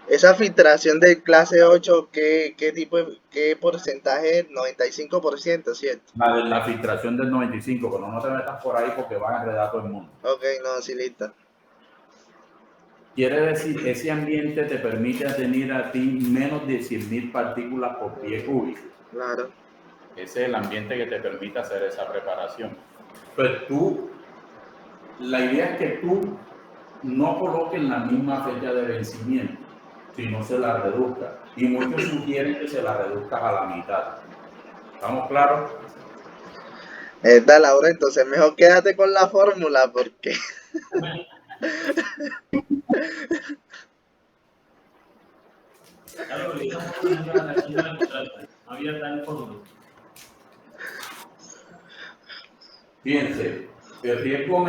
Esa filtración de clase 8, ¿qué porcentaje es? 95%, ¿cierto? La filtración del 95, pero no te metas por ahí porque van a enredar todo el mundo. Ok, no, sí, listo. Quiere decir, ese ambiente te permite tener a ti menos de 100.000 partículas por pie cúbico. Claro. Ese es el ambiente que te permite hacer esa preparación. Pues la idea es que tú no coloques la misma fecha de vencimiento, sino se la reduzca. Y muchos sugieren que se la reduzcas a la mitad. ¿Estamos claros? Laura, entonces mejor quédate con la fórmula porque... Claro, le estamos poniendo a la chica no había tal fórmula. Fíjense, en el riesgo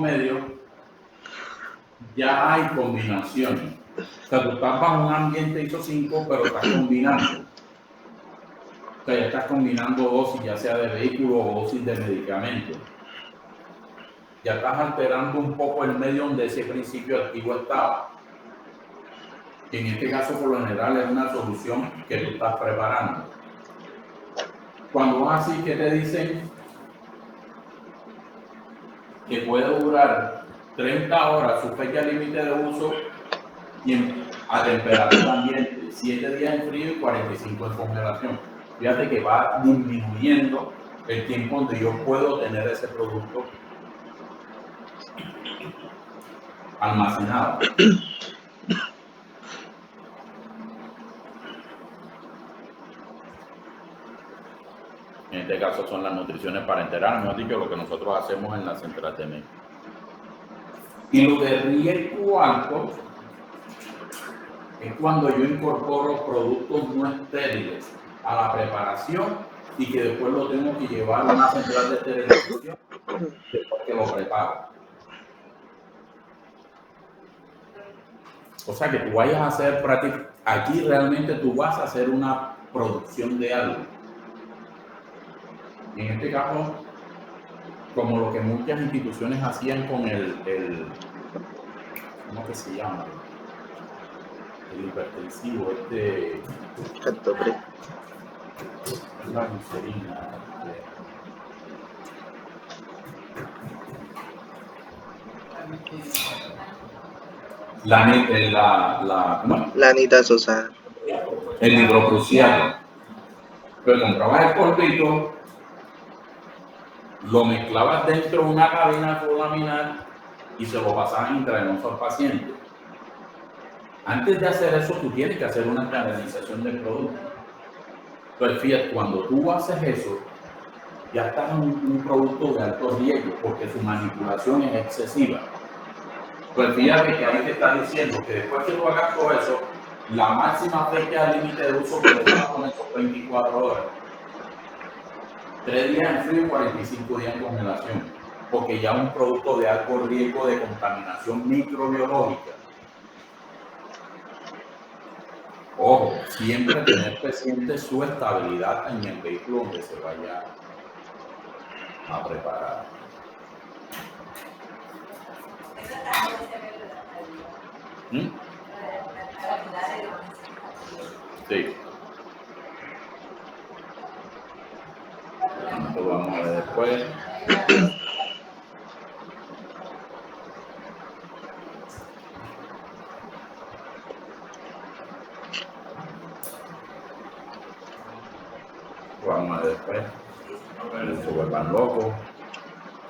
medio ya hay combinaciones. O sea, tú estás bajo un ambiente ISO 5, pero estás combinando. O sea, ya estás combinando dosis, ya sea de vehículo o dosis de medicamento. Ya estás alterando un poco el medio donde ese principio activo estaba. En este caso, por lo general, es una solución que tú estás preparando. Cuando vas así, ¿qué te dicen? Que puede durar 30 horas su fecha límite de uso y a temperatura ambiente, 7 días en frío y 45 en congelación. Fíjate que va disminuyendo el tiempo donde yo puedo tener ese producto almacenado. En este caso son las nutriciones parenterales, mejor dicho, lo que nosotros hacemos en la central de México. Y lo de riesgo alto es cuando yo incorporo productos no estériles a la preparación y que después lo tengo que llevar a una central de esterilización después que lo preparo. O sea que tú vayas a hacer práctica, aquí realmente tú vas a hacer una producción de algo. En este caso, como lo que muchas instituciones hacían con el ¿cómo que se llama? El hipertensivo, Captopril. la glicerina. ¿cómo es? La nitazoxana. El hidrocruciato. Pues comprabas el polvito, lo mezclabas dentro de una cadena colaminar y se lo pasabas intravenoso al paciente. Antes de hacer eso, tú tienes que hacer una canalización del producto. Pues fíjate, cuando tú haces eso, ya estás en un producto de alto riesgo porque su manipulación es excesiva. Pues fíjate que ahí te está diciendo que después que tú hagas todo eso, la máxima fecha límite de uso que le das con esos 24 horas. 3 días en frío y 45 días en congelación, porque ya es un producto de alto riesgo de contaminación microbiológica. Ojo, siempre tener presente su estabilidad en el vehículo donde se vaya a preparar. Eso está en ese ¿Mm? Sí. Esto vamos a ver después. Vamos a ver después. Se vuelvan locos.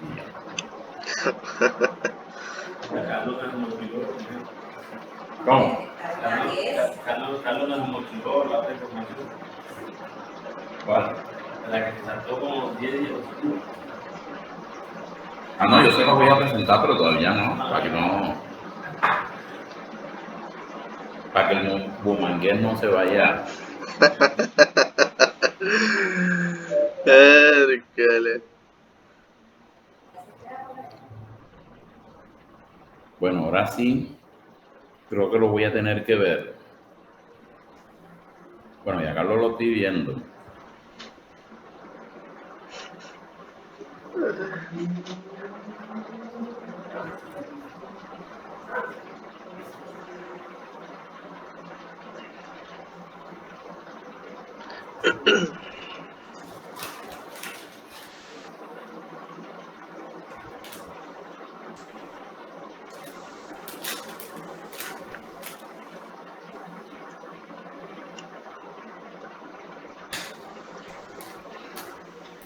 Y ya. Carlos nos motivó. ¿Cómo? Carlos nos motivó la otra información. ¿Cuál? La que se saltó como 10 días. Ah, no, yo se los voy a presentar, pero todavía no. Para que el bumangués no se vaya. Hércules. Bueno, ahora sí, creo que lo voy a tener que ver. Bueno, ya Carlos lo estoy viendo.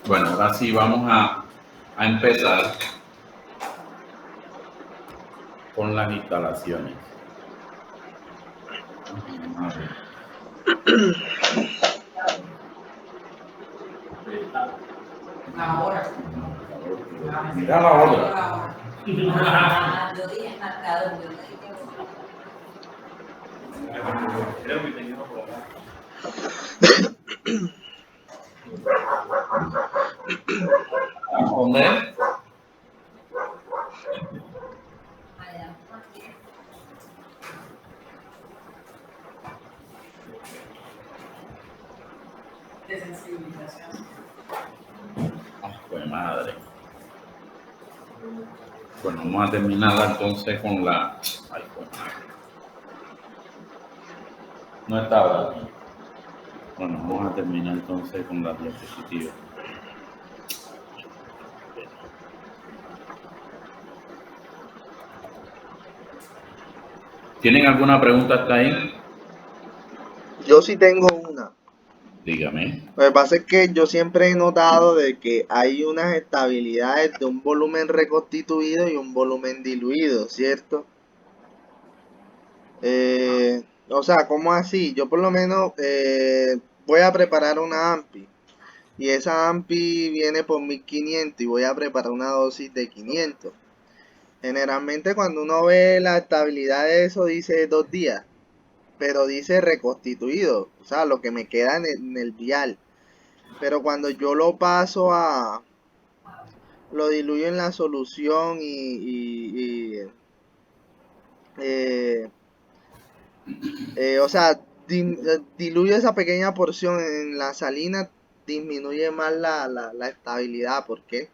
Bueno, ahora sí vamos a empezar con las instalaciones. La hora. Mira la otra. La hora. Lo tienes marcado, yo te dije. Creo que tenía por acá. ¿Dónde? De sensibilización. Pues madre. Bueno, vamos a terminar entonces con la. Ay, pues madre. No estaba. Bueno, vamos a terminar entonces con la diapositiva. ¿Tienen alguna pregunta hasta ahí? Yo sí tengo una. Dígame. Lo que pasa es que yo siempre he notado de que hay unas estabilidades de un volumen reconstituido y un volumen diluido, ¿cierto? O sea, ¿cómo así? Yo por lo menos voy a preparar una AMPI y esa AMPI viene por 1500 y voy a preparar una dosis de 500. Generalmente cuando uno ve la estabilidad de eso dice 2 días, pero dice reconstituido, o sea, lo que me queda en el vial. Pero cuando yo lo paso lo diluyo en la solución o sea, diluyo esa pequeña porción en la salina, disminuye más la estabilidad. ¿Por qué?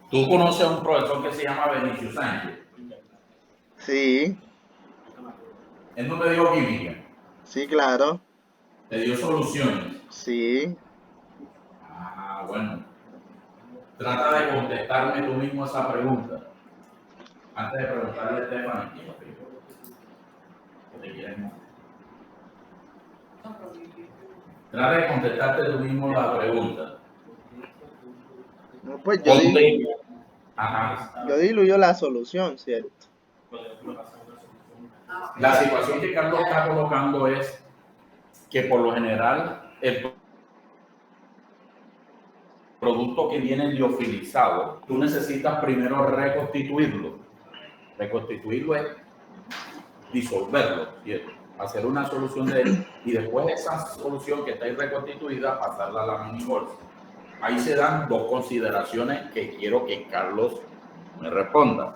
¿Tú conoces a un profesor que se llama Benicio Sánchez? Sí, Él no te dio química, sí, claro, te dio soluciones. sí. Ah, bueno. Trata de contestarme tú mismo esa pregunta. Antes de preguntarle a Estefan, ¿qué te quieres más? Trata de contestarte tú mismo la pregunta. No, pues Ponte. Ajá. yo diluyo la solución, ¿cierto? La situación que Carlos está colocando es que por lo general el producto que viene liofilizado, tú necesitas primero reconstituirlo. Reconstituirlo es disolverlo, ¿cierto? Hacer una solución de él y después esa solución que está ahí reconstituida, pasarla a la mini bolsa. Ahí se dan dos consideraciones que quiero que Carlos me responda.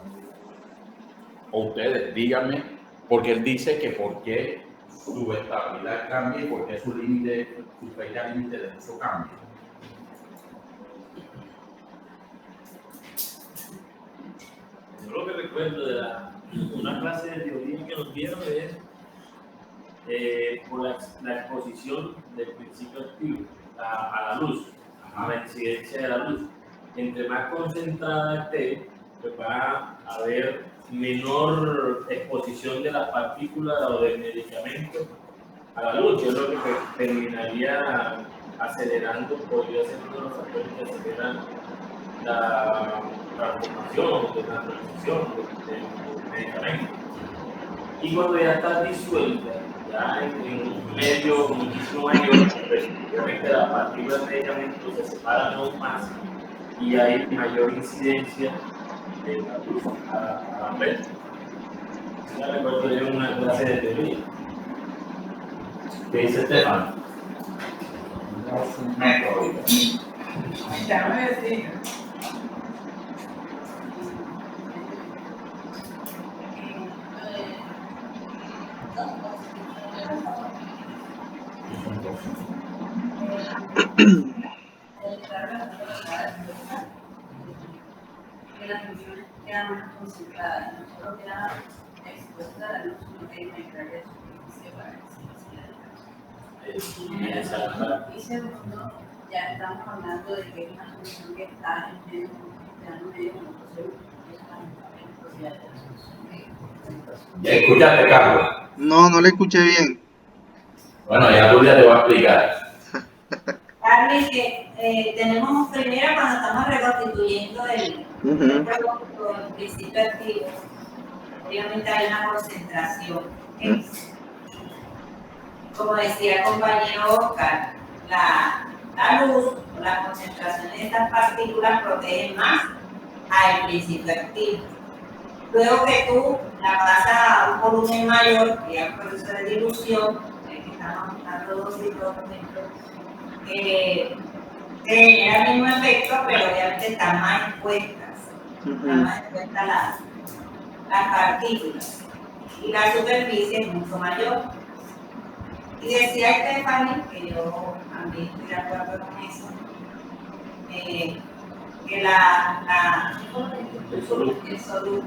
O ustedes, díganme, porque él dice que por qué su estabilidad cambia y por qué su límite, su fecha límite de uso cambia. Yo lo que recuerdo de una clase de teoría que nos dieron es por la exposición del principio activo a la luz, a la incidencia de la luz. Entre más concentrada esté, pues va a haber menor exposición de las partículas o del medicamento a la luz. Yo creo que terminaría acelerando, podría ser uno de los factores que aceleran la transformación, de la transición del medicamento. Y cuando ya está disuelta, ya en un medio muchísimo mayor, pues, obviamente las partículas del medicamento se separan aún más y hay mayor incidencia de la luz a la red. Ya recuerdo yo en una clase de teoría. ¿Qué dice Estefan? Un método. Ya no me decía. Que las funciones quedan más concentradas, no solo queda expuesta a la luz, sino que hay una clara superficie para que se considere. Y segundo, ya estamos hablando de que es una solución que está en medio como ¿Ya escuchaste, Carlos? No le escuché bien. Bueno, ya Julia te va a explicar. Carly, que tenemos primero cuando estamos reconstituyendo el producto, el principio activo, obviamente hay una concentración. Como decía el compañero Oscar, la luz, la concentración de estas partículas protege más al principio activo. Luego que tú la pasas a un volumen mayor, que es un proceso de dilución, que estamos dando dosis y todo esto, que genera el mismo efecto, pero obviamente están más expuestas, las partículas. Y la superficie es mucho mayor. Y decía Stephanie, que yo también estoy de acuerdo con eso, que el soluto.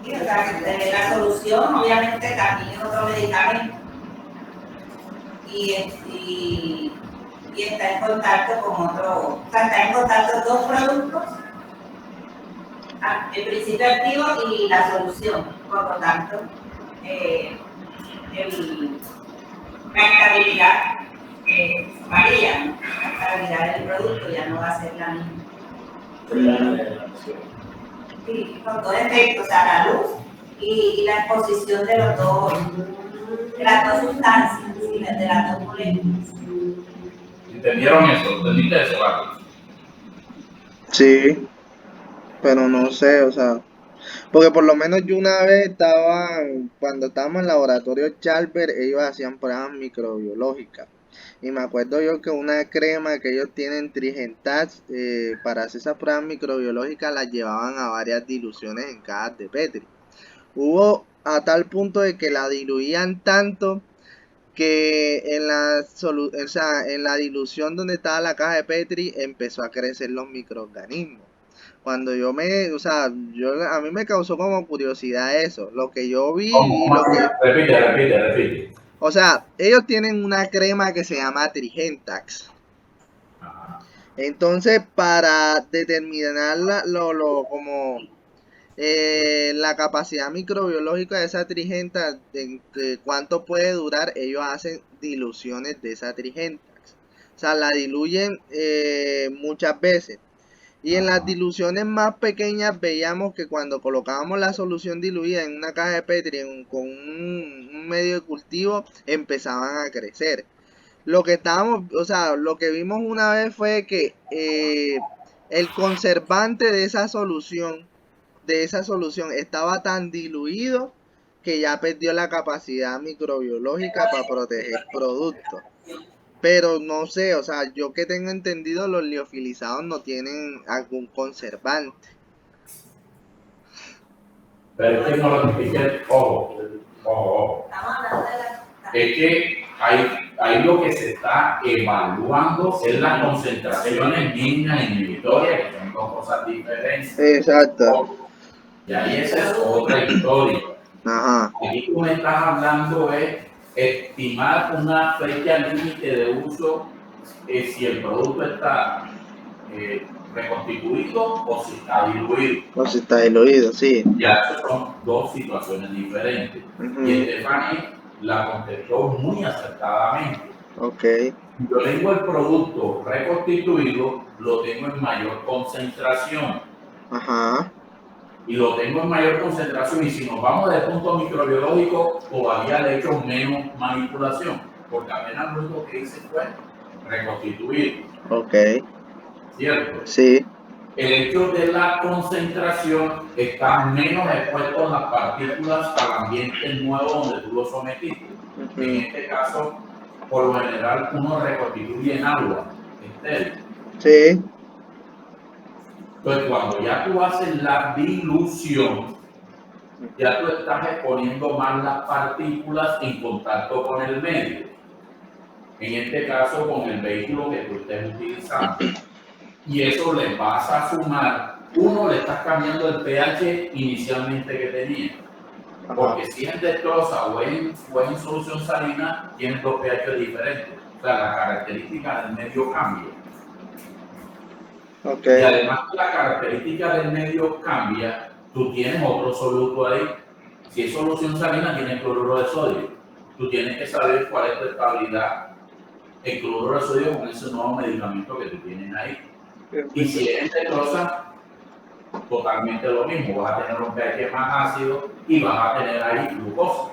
Y la solución, obviamente, también es otro medicamento. Y está en contacto con otro, o sea, está en contacto dos productos, el principio activo y la solución. Por lo tanto, la estabilidad varía, ¿no? La estabilidad del producto ya no va a ser la misma. Sí, con todo efecto, o sea, la luz y la exposición de las dos sustancias, de las dos moléculas. ¿Entendieron eso? ¿Entendiste eso, Carlos? Sí, pero no sé, o sea, porque por lo menos yo una vez cuando estábamos en el laboratorio Chalper, ellos hacían pruebas microbiológicas. Y me acuerdo yo que una crema que ellos tienen Trigentax, para hacer esas pruebas microbiológicas las llevaban a varias diluciones en cajas de Petri. Hubo a tal punto de que la diluían tanto que en la dilución donde estaba la caja de Petri empezó a crecer los microorganismos. Cuando a mí me causó como curiosidad eso, lo que yo vi y lo que... Repite. O sea, ellos tienen una crema que se llama Trigentax. Entonces, para determinar la capacidad microbiológica de esa trigenta, de cuánto puede durar, ellos hacen diluciones de esa trigenta. O sea, la diluyen muchas veces. Y en las diluciones más pequeñas veíamos que cuando colocábamos la solución diluida en una caja de Petri con un medio de cultivo, empezaban a crecer. Lo que vimos una vez fue que el conservante de esa solución estaba tan diluido que ya perdió la capacidad microbiológica para proteger productos. Pero no sé, o sea, yo que tengo entendido, los liofilizados no tienen algún conservante. Pero es que no lo dije, ojo. Es que ahí lo que se está evaluando es las concentraciones mínimas inhibitorias, que son dos cosas diferentes. Exacto. Y ahí esa es otra historia. Ajá. Aquí tú me estás hablando es estimar una fecha límite de uso si el producto está reconstituido o si está diluido. O si está diluido, sí. Ya esas son dos situaciones diferentes. Y Stephanie la contestó muy acertadamente. Ok. Yo tengo el producto reconstituido, lo tengo en mayor concentración. Ajá. Y lo tengo en mayor concentración, y si nos vamos desde el punto microbiológico, todavía le he hecho menos manipulación, porque apenas lo único que hice fue reconstituir. Ok. ¿Cierto? Sí. El hecho de la concentración está menos expuesto a las partículas al ambiente nuevo donde tú lo sometiste. En este caso, por lo general, uno reconstituye en agua estéril. Sí. Entonces, cuando ya tú haces la dilución, ya tú estás exponiendo más las partículas en contacto con el medio. En este caso, con el vehículo que tú estés utilizando. Y eso le vas a sumar, uno, le estás cambiando el pH inicialmente que tenía. Porque si es destroza o en solución salina, tienes dos pH diferentes. O sea, la característica del medio cambia. Okay. Y además la característica del medio cambia, tú tienes otro soluto ahí. Si es solución salina, tienes cloruro de sodio. Tú tienes que saber cuál es tu estabilidad en cloruro de sodio con ese nuevo medicamento que tú tienes ahí. Y si es destroza, totalmente lo mismo. Vas a tener un pH más ácido y vas a tener ahí glucosa.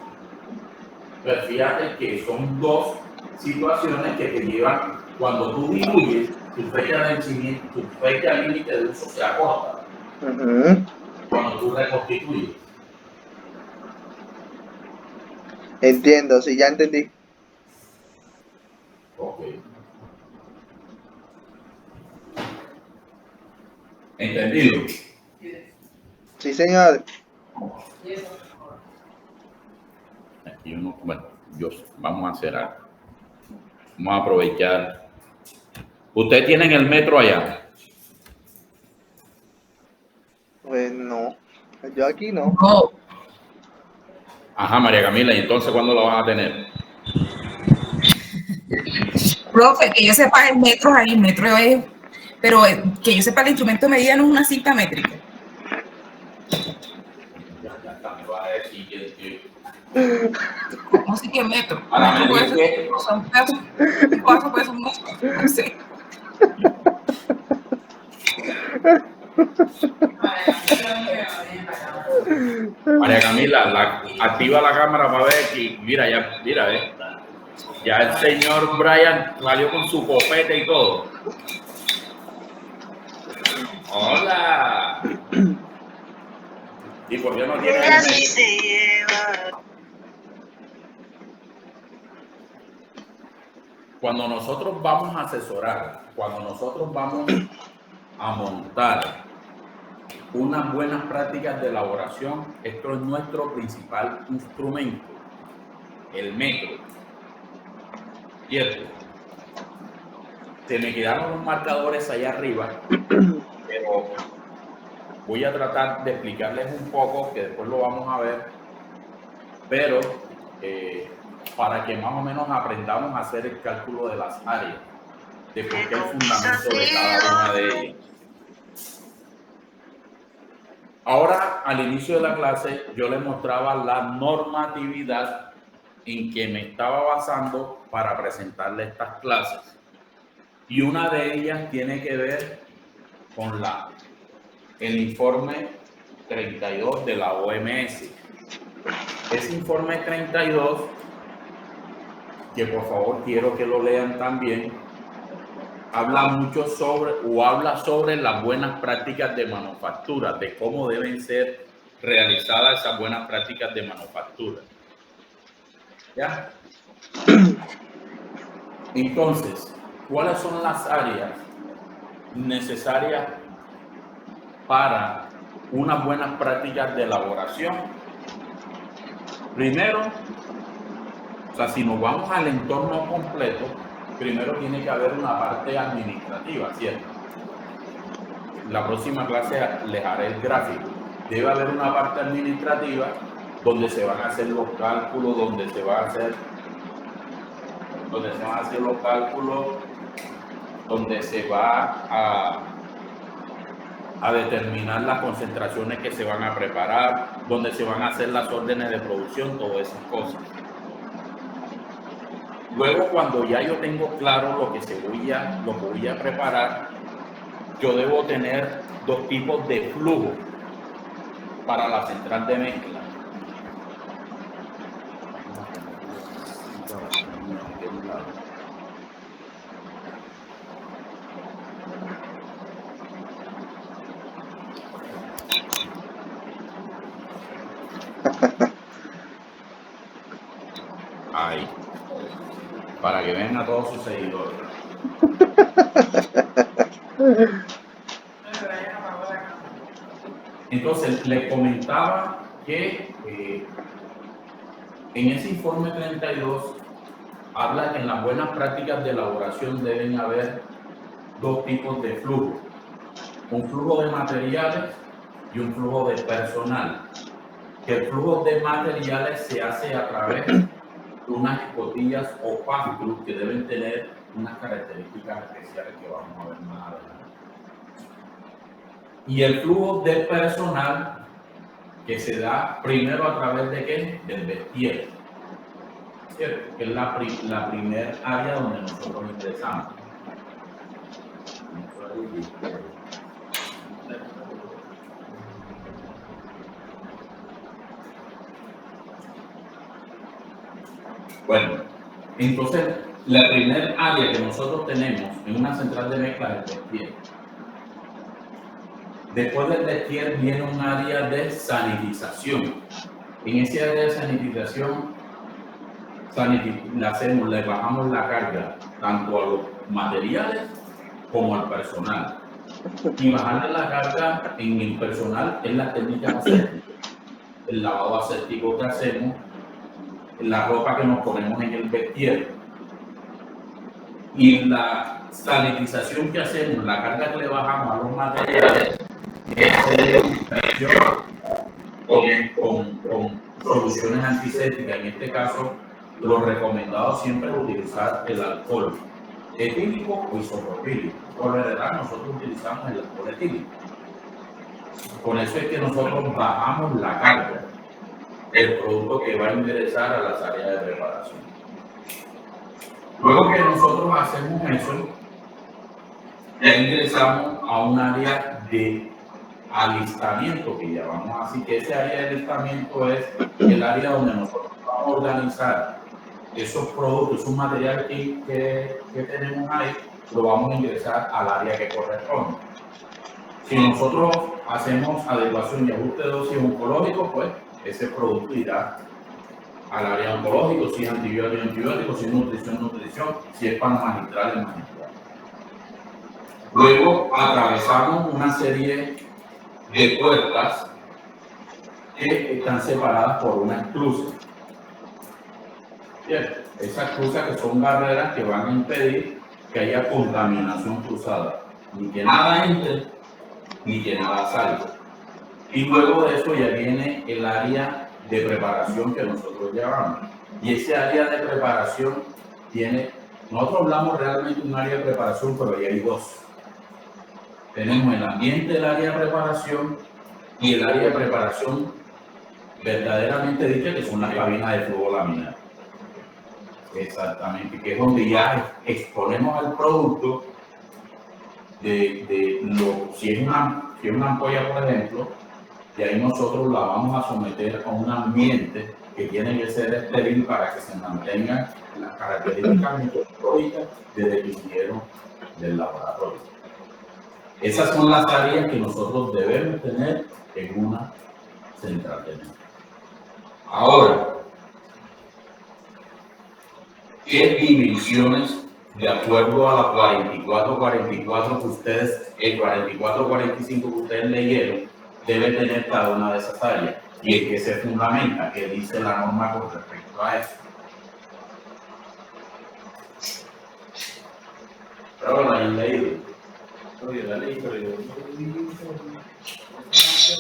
Entonces, fíjate que son dos situaciones que te llevan, cuando tú diluyes, tu fecha de vencimiento, tu fecha límite de uso se acorta. Cuando tú reconstituyes. Entiendo, sí, ya entendí. Ok. ¿Entendido? Sí, señor. Aquí vamos a hacer algo. Vamos a aprovechar. ¿Ustedes tienen el metro allá? Pues no. Yo aquí no. No. Ajá, María Camila, ¿y entonces cuándo lo van a tener? Profe, que yo sepa el metro ahí, el metro es, pero que yo sepa el instrumento de medida no es una cinta métrica. Ya me va a decir que ¿Cómo así que metro? Ahora Metro me puede dice ser un paso puede ser un metro, no sé. María Camila, activa la cámara para ver que, mira, ya el señor Brian salió con su copete y todo. Hola. ¿Y por qué no tiene el metro? Cuando nosotros vamos a asesorar, cuando nosotros vamos a montar unas buenas prácticas de elaboración, esto es nuestro principal instrumento, el metro. ¿Cierto? Se me quedaron los marcadores allá arriba, pero voy a tratar de explicarles un poco, que después lo vamos a ver, pero para que más o menos aprendamos a hacer el cálculo de las áreas. de por qué el fundamento de cada una de ellas. Ahora, al inicio de la clase, yo les mostraba la normatividad en que me estaba basando para presentarle estas clases. Y una de ellas tiene que ver con el informe 32 de la OMS. Ese informe 32, que por favor quiero que lo lean también, habla mucho habla sobre las buenas prácticas de manufactura, de cómo deben ser realizadas esas buenas prácticas de manufactura. ¿Ya? Entonces, ¿cuáles son las áreas necesarias para unas buenas prácticas de elaboración? Primero, o sea, si nos vamos al entorno completo, primero tiene que haber una parte administrativa, ¿cierto? La próxima clase les haré el gráfico. Debe haber una parte administrativa donde se van a hacer los cálculos, donde se van a hacer los cálculos, donde se va a determinar las concentraciones que se van a preparar, donde se van a hacer las órdenes de producción, todas esas cosas. Luego, cuando ya yo tengo claro lo que voy a preparar, yo debo tener dos tipos de flujo para la central de mezcla. Ahí, para que vean a todos sus seguidores. Entonces, les comentaba que en ese informe 32 habla que en las buenas prácticas de elaboración deben haber dos tipos de flujo. Un flujo de materiales y un flujo de personal. Que el flujo de materiales se hace a través de unas escotillas o pass-through que deben tener unas características especiales que vamos a ver más adelante. Y el flujo de personal que se da primero a través de ¿qué? Del vestir, ¿cierto? Que es la primer área donde nosotros ingresamos. Bueno, entonces la primer área que nosotros tenemos en una central de mezcla es el vestir. Después del vestir viene un área de sanitización. En ese área de sanitización le bajamos la carga tanto a los materiales como al personal. Y bajarle la carga en el personal es la técnica aséptica, el lavado aséptico que hacemos, la ropa que nos ponemos en el vestir. Y la sanitización que hacemos, la carga que le bajamos a los materiales, con soluciones antisépticas. En este caso, lo recomendado siempre es utilizar el alcohol etílico o isopropílico. Por lo general, nosotros utilizamos el alcohol etílico. Con eso es que nosotros bajamos la carga del producto que va a ingresar a las áreas de preparación. Luego que nosotros hacemos eso, ya ingresamos a un área de alistamiento que llamamos así, que ese área de alistamiento es el área donde nosotros vamos a organizar esos productos, esos materiales que tenemos ahí, lo vamos a ingresar al área que corresponde. Si nosotros hacemos adecuación y ajuste de dosis oncológico, pues ese producto irá al área oncológico, si es antibiótico, si es nutrición, si es pan magistral, Luego atravesamos una serie de puertas que están separadas por una esclusa. Bien, esas esclusas que son barreras que van a impedir que haya contaminación cruzada, ni que nada entre, ni que nada salga. Y luego de eso ya viene el área de preparación que nosotros llevamos. Y ese área de preparación tiene Nosotros hablamos realmente de un área de preparación, pero ahí hay dos. Tenemos el ambiente del área de preparación y el área de preparación verdaderamente dicha, que son las cabinas de flujo laminar. Exactamente, que es donde ya exponemos al producto si es una ampolla, por ejemplo, y ahí nosotros la vamos a someter a un ambiente que tiene que ser estéril para que se mantengan las características microbiológicas desde el ingeniero del laboratorio. Esas son las áreas que nosotros debemos tener en una central de energía. Ahora, ¿qué dimensiones, de acuerdo a la 4444 que ustedes, el 4445 que ustedes leyeron, debe tener cada una de esas áreas? ¿Y en qué se fundamenta? ¿Qué dice la norma con respecto a eso? Pero la han leído. Oye, la ley, pero yo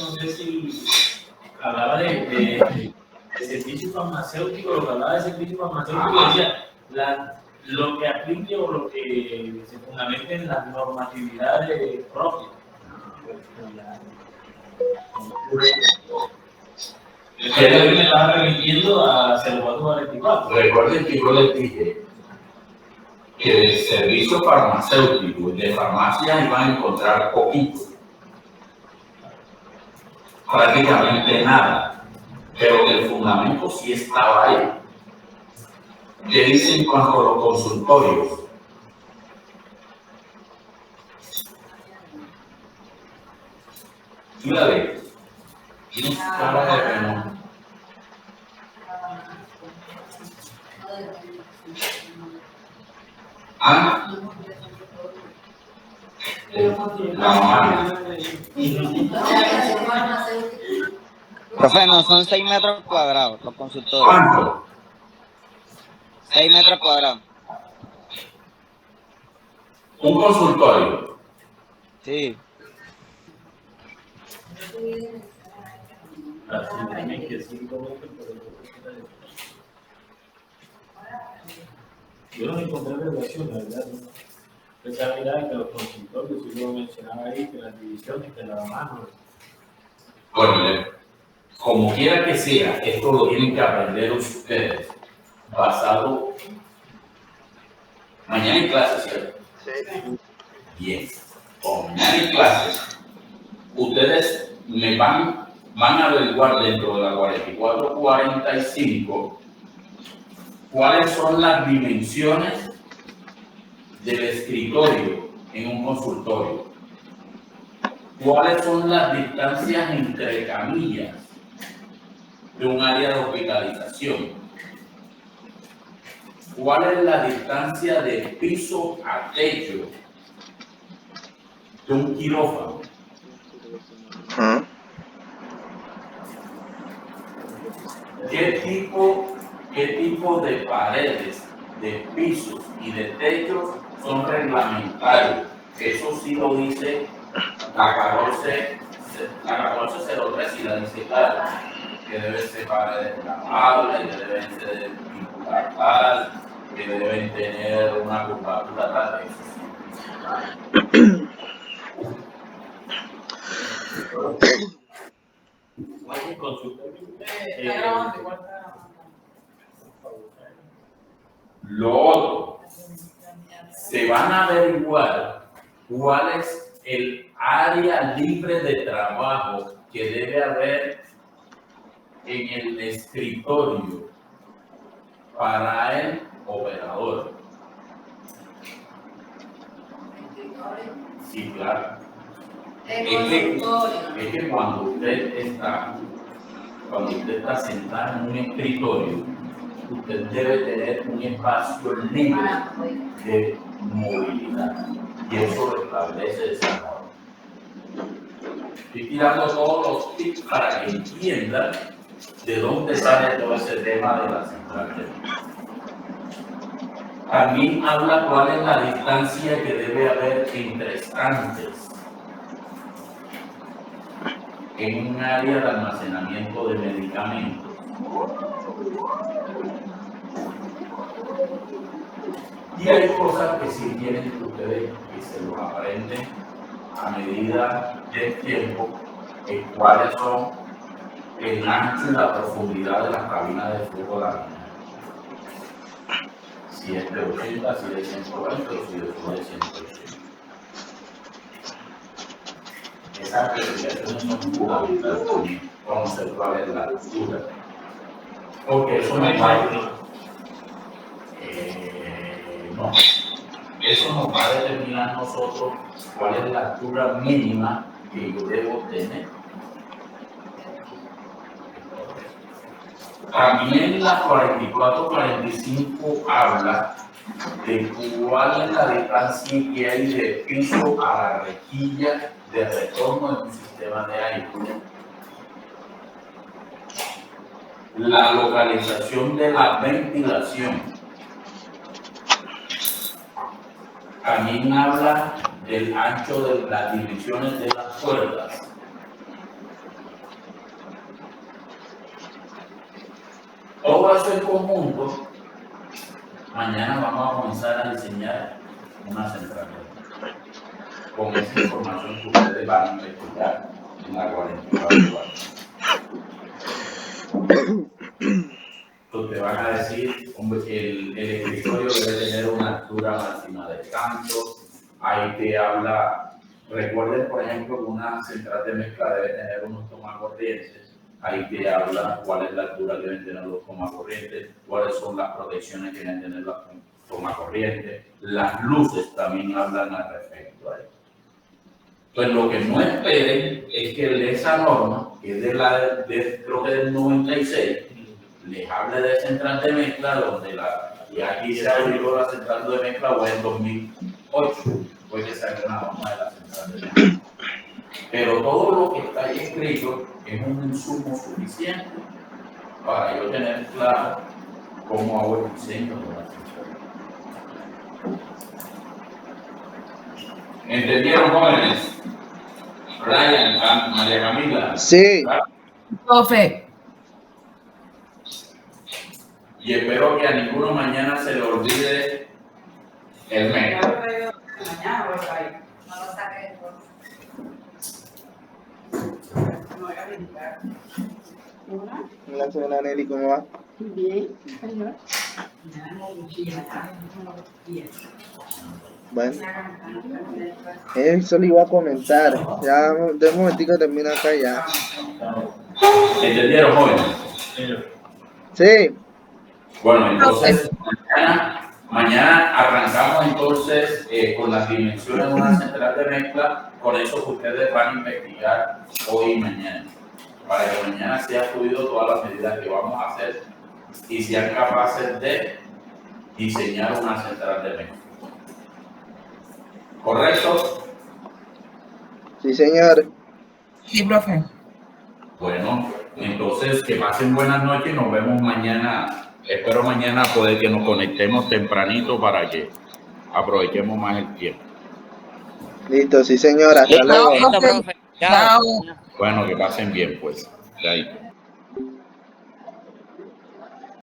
no sé si hablaba de servicio farmacéutico, lo que hablaba de servicio farmacéutico, decía, lo que aplique o lo que se fundamente en las normatividades propias. Ustedes me estaban remitiendo a 0444. Recuerden que yo les dije que del servicio farmacéutico y de farmacia iban a encontrar poquito, prácticamente nada, pero el fundamento sí estaba ahí. ¿Qué dicen en cuanto a los consultorios? ¿Y la ley? ¿Tienes cara de pena? ¿Ah? La mamá. Profe, no son 6 metros cuadrados los consultorios. ¿Cuánto? 6 metros cuadrados. Un consultorio. Sí. Así también que sí, yo no encontré relación, la verdad. Empecé a mirar que los consultorios, si yo mencionaba ahí, que las divisiones, que la mano. Bueno, como quiera que sea, esto lo tienen que aprender ustedes, basado. Mañana hay clases, ¿cierto? Sí. Bien. Como mañana hay clases, ustedes me van a averiguar dentro de la 4445 cuáles son las dimensiones del escritorio en un consultorio, cuáles son las distancias entre camillas de un área de hospitalización, cuál es la distancia de piso a techo de un quirófano. ¿Qué tipo de paredes, de pisos y de techos son reglamentarios? Eso sí lo dice la 1403 y la dice claro, que deben ser paredes planables, que deben ser vinculadas, que deben tener una curvatura tal de eso. Oye, consulta. Está grabando igual. Lo otro, se van a averiguar cuál es el área libre de trabajo que debe haber en el escritorio para el operador. Sí, claro. Es que cuando usted está sentado en un escritorio, usted debe tener un espacio libre de movilidad, y eso lo establece esa norma. Estoy tirando todos los tips para que entiendan de dónde sale todo ese tema de la central de energía. También habla cuál es la distancia que debe haber entre estantes en un área de almacenamiento de medicamentos. Y hay cosas que sí tienen ustedes que se los aprenden a medida del tiempo, cuáles son el ancho y la profundidad de las cabinas de flujo laminar. Si es de 80, si es de 120 o si es de 180. Esas especificaciones son fundamentales también, conocer cuál es la altura. Porque eso no va a no. Eso nos va a determinar nosotros cuál es la altura mínima que yo debo tener. También la 44-45 habla de cuál es la distancia que hay del piso a la rejilla de retorno de un sistema de aire. La localización de la ventilación. También habla del ancho de las dimensiones de las puertas. Todo eso en conjunto, mañana vamos a comenzar a diseñar una central con esa información que ustedes van a investigar en la 44. Entonces te van a decir, hombre, el escritorio debe tener una altura máxima de tanto. Ahí te habla, recuerden por ejemplo que una central de mezcla debe tener unos tomacorrientes. Ahí te habla cuál es la altura que deben tener los tomacorrientes, cuáles son las protecciones que deben tener los tomacorrientes. Las luces también hablan al respecto a eso. Pues lo que no esperen es que esa norma, que es creo que del 96, les hable de central de mezcla, donde y aquí se abrió la central de mezcla o en 2008, puede que salga una norma de la central de mezcla. Pero todo lo que está ahí escrito es un insumo suficiente para yo tener claro cómo hago el diseño de la central. ¿Entendieron, jóvenes? Ryan, María Camila. Sí. Profe. Y espero que a ninguno mañana se le olvide el mes. Mañana voy a ir. No lo saques de todo. No voy a brincar. Hola, señora Nelly, ¿cómo va? Bien, señor. Mañana es muchísima. Bueno, eso le iba a comentar. Ya de un momentico termina acá ya. ¿Entendieron, jóvenes? Sí. Bueno, entonces mañana arrancamos entonces con las dimensiones de una central de mezcla, con eso que ustedes van a investigar hoy y mañana, para que mañana sea fluido todas las medidas que vamos a hacer y sean capaces de diseñar una central de mezcla. ¿Correcto? Sí, señor. Sí, profe. Bueno, entonces que pasen buenas noches y nos vemos mañana. Espero mañana poder que nos conectemos tempranito para que aprovechemos más el tiempo. Listo, sí, señora. Hasta luego. Listo, profe. Chao. Chao. Bueno, que pasen bien, pues. De ahí.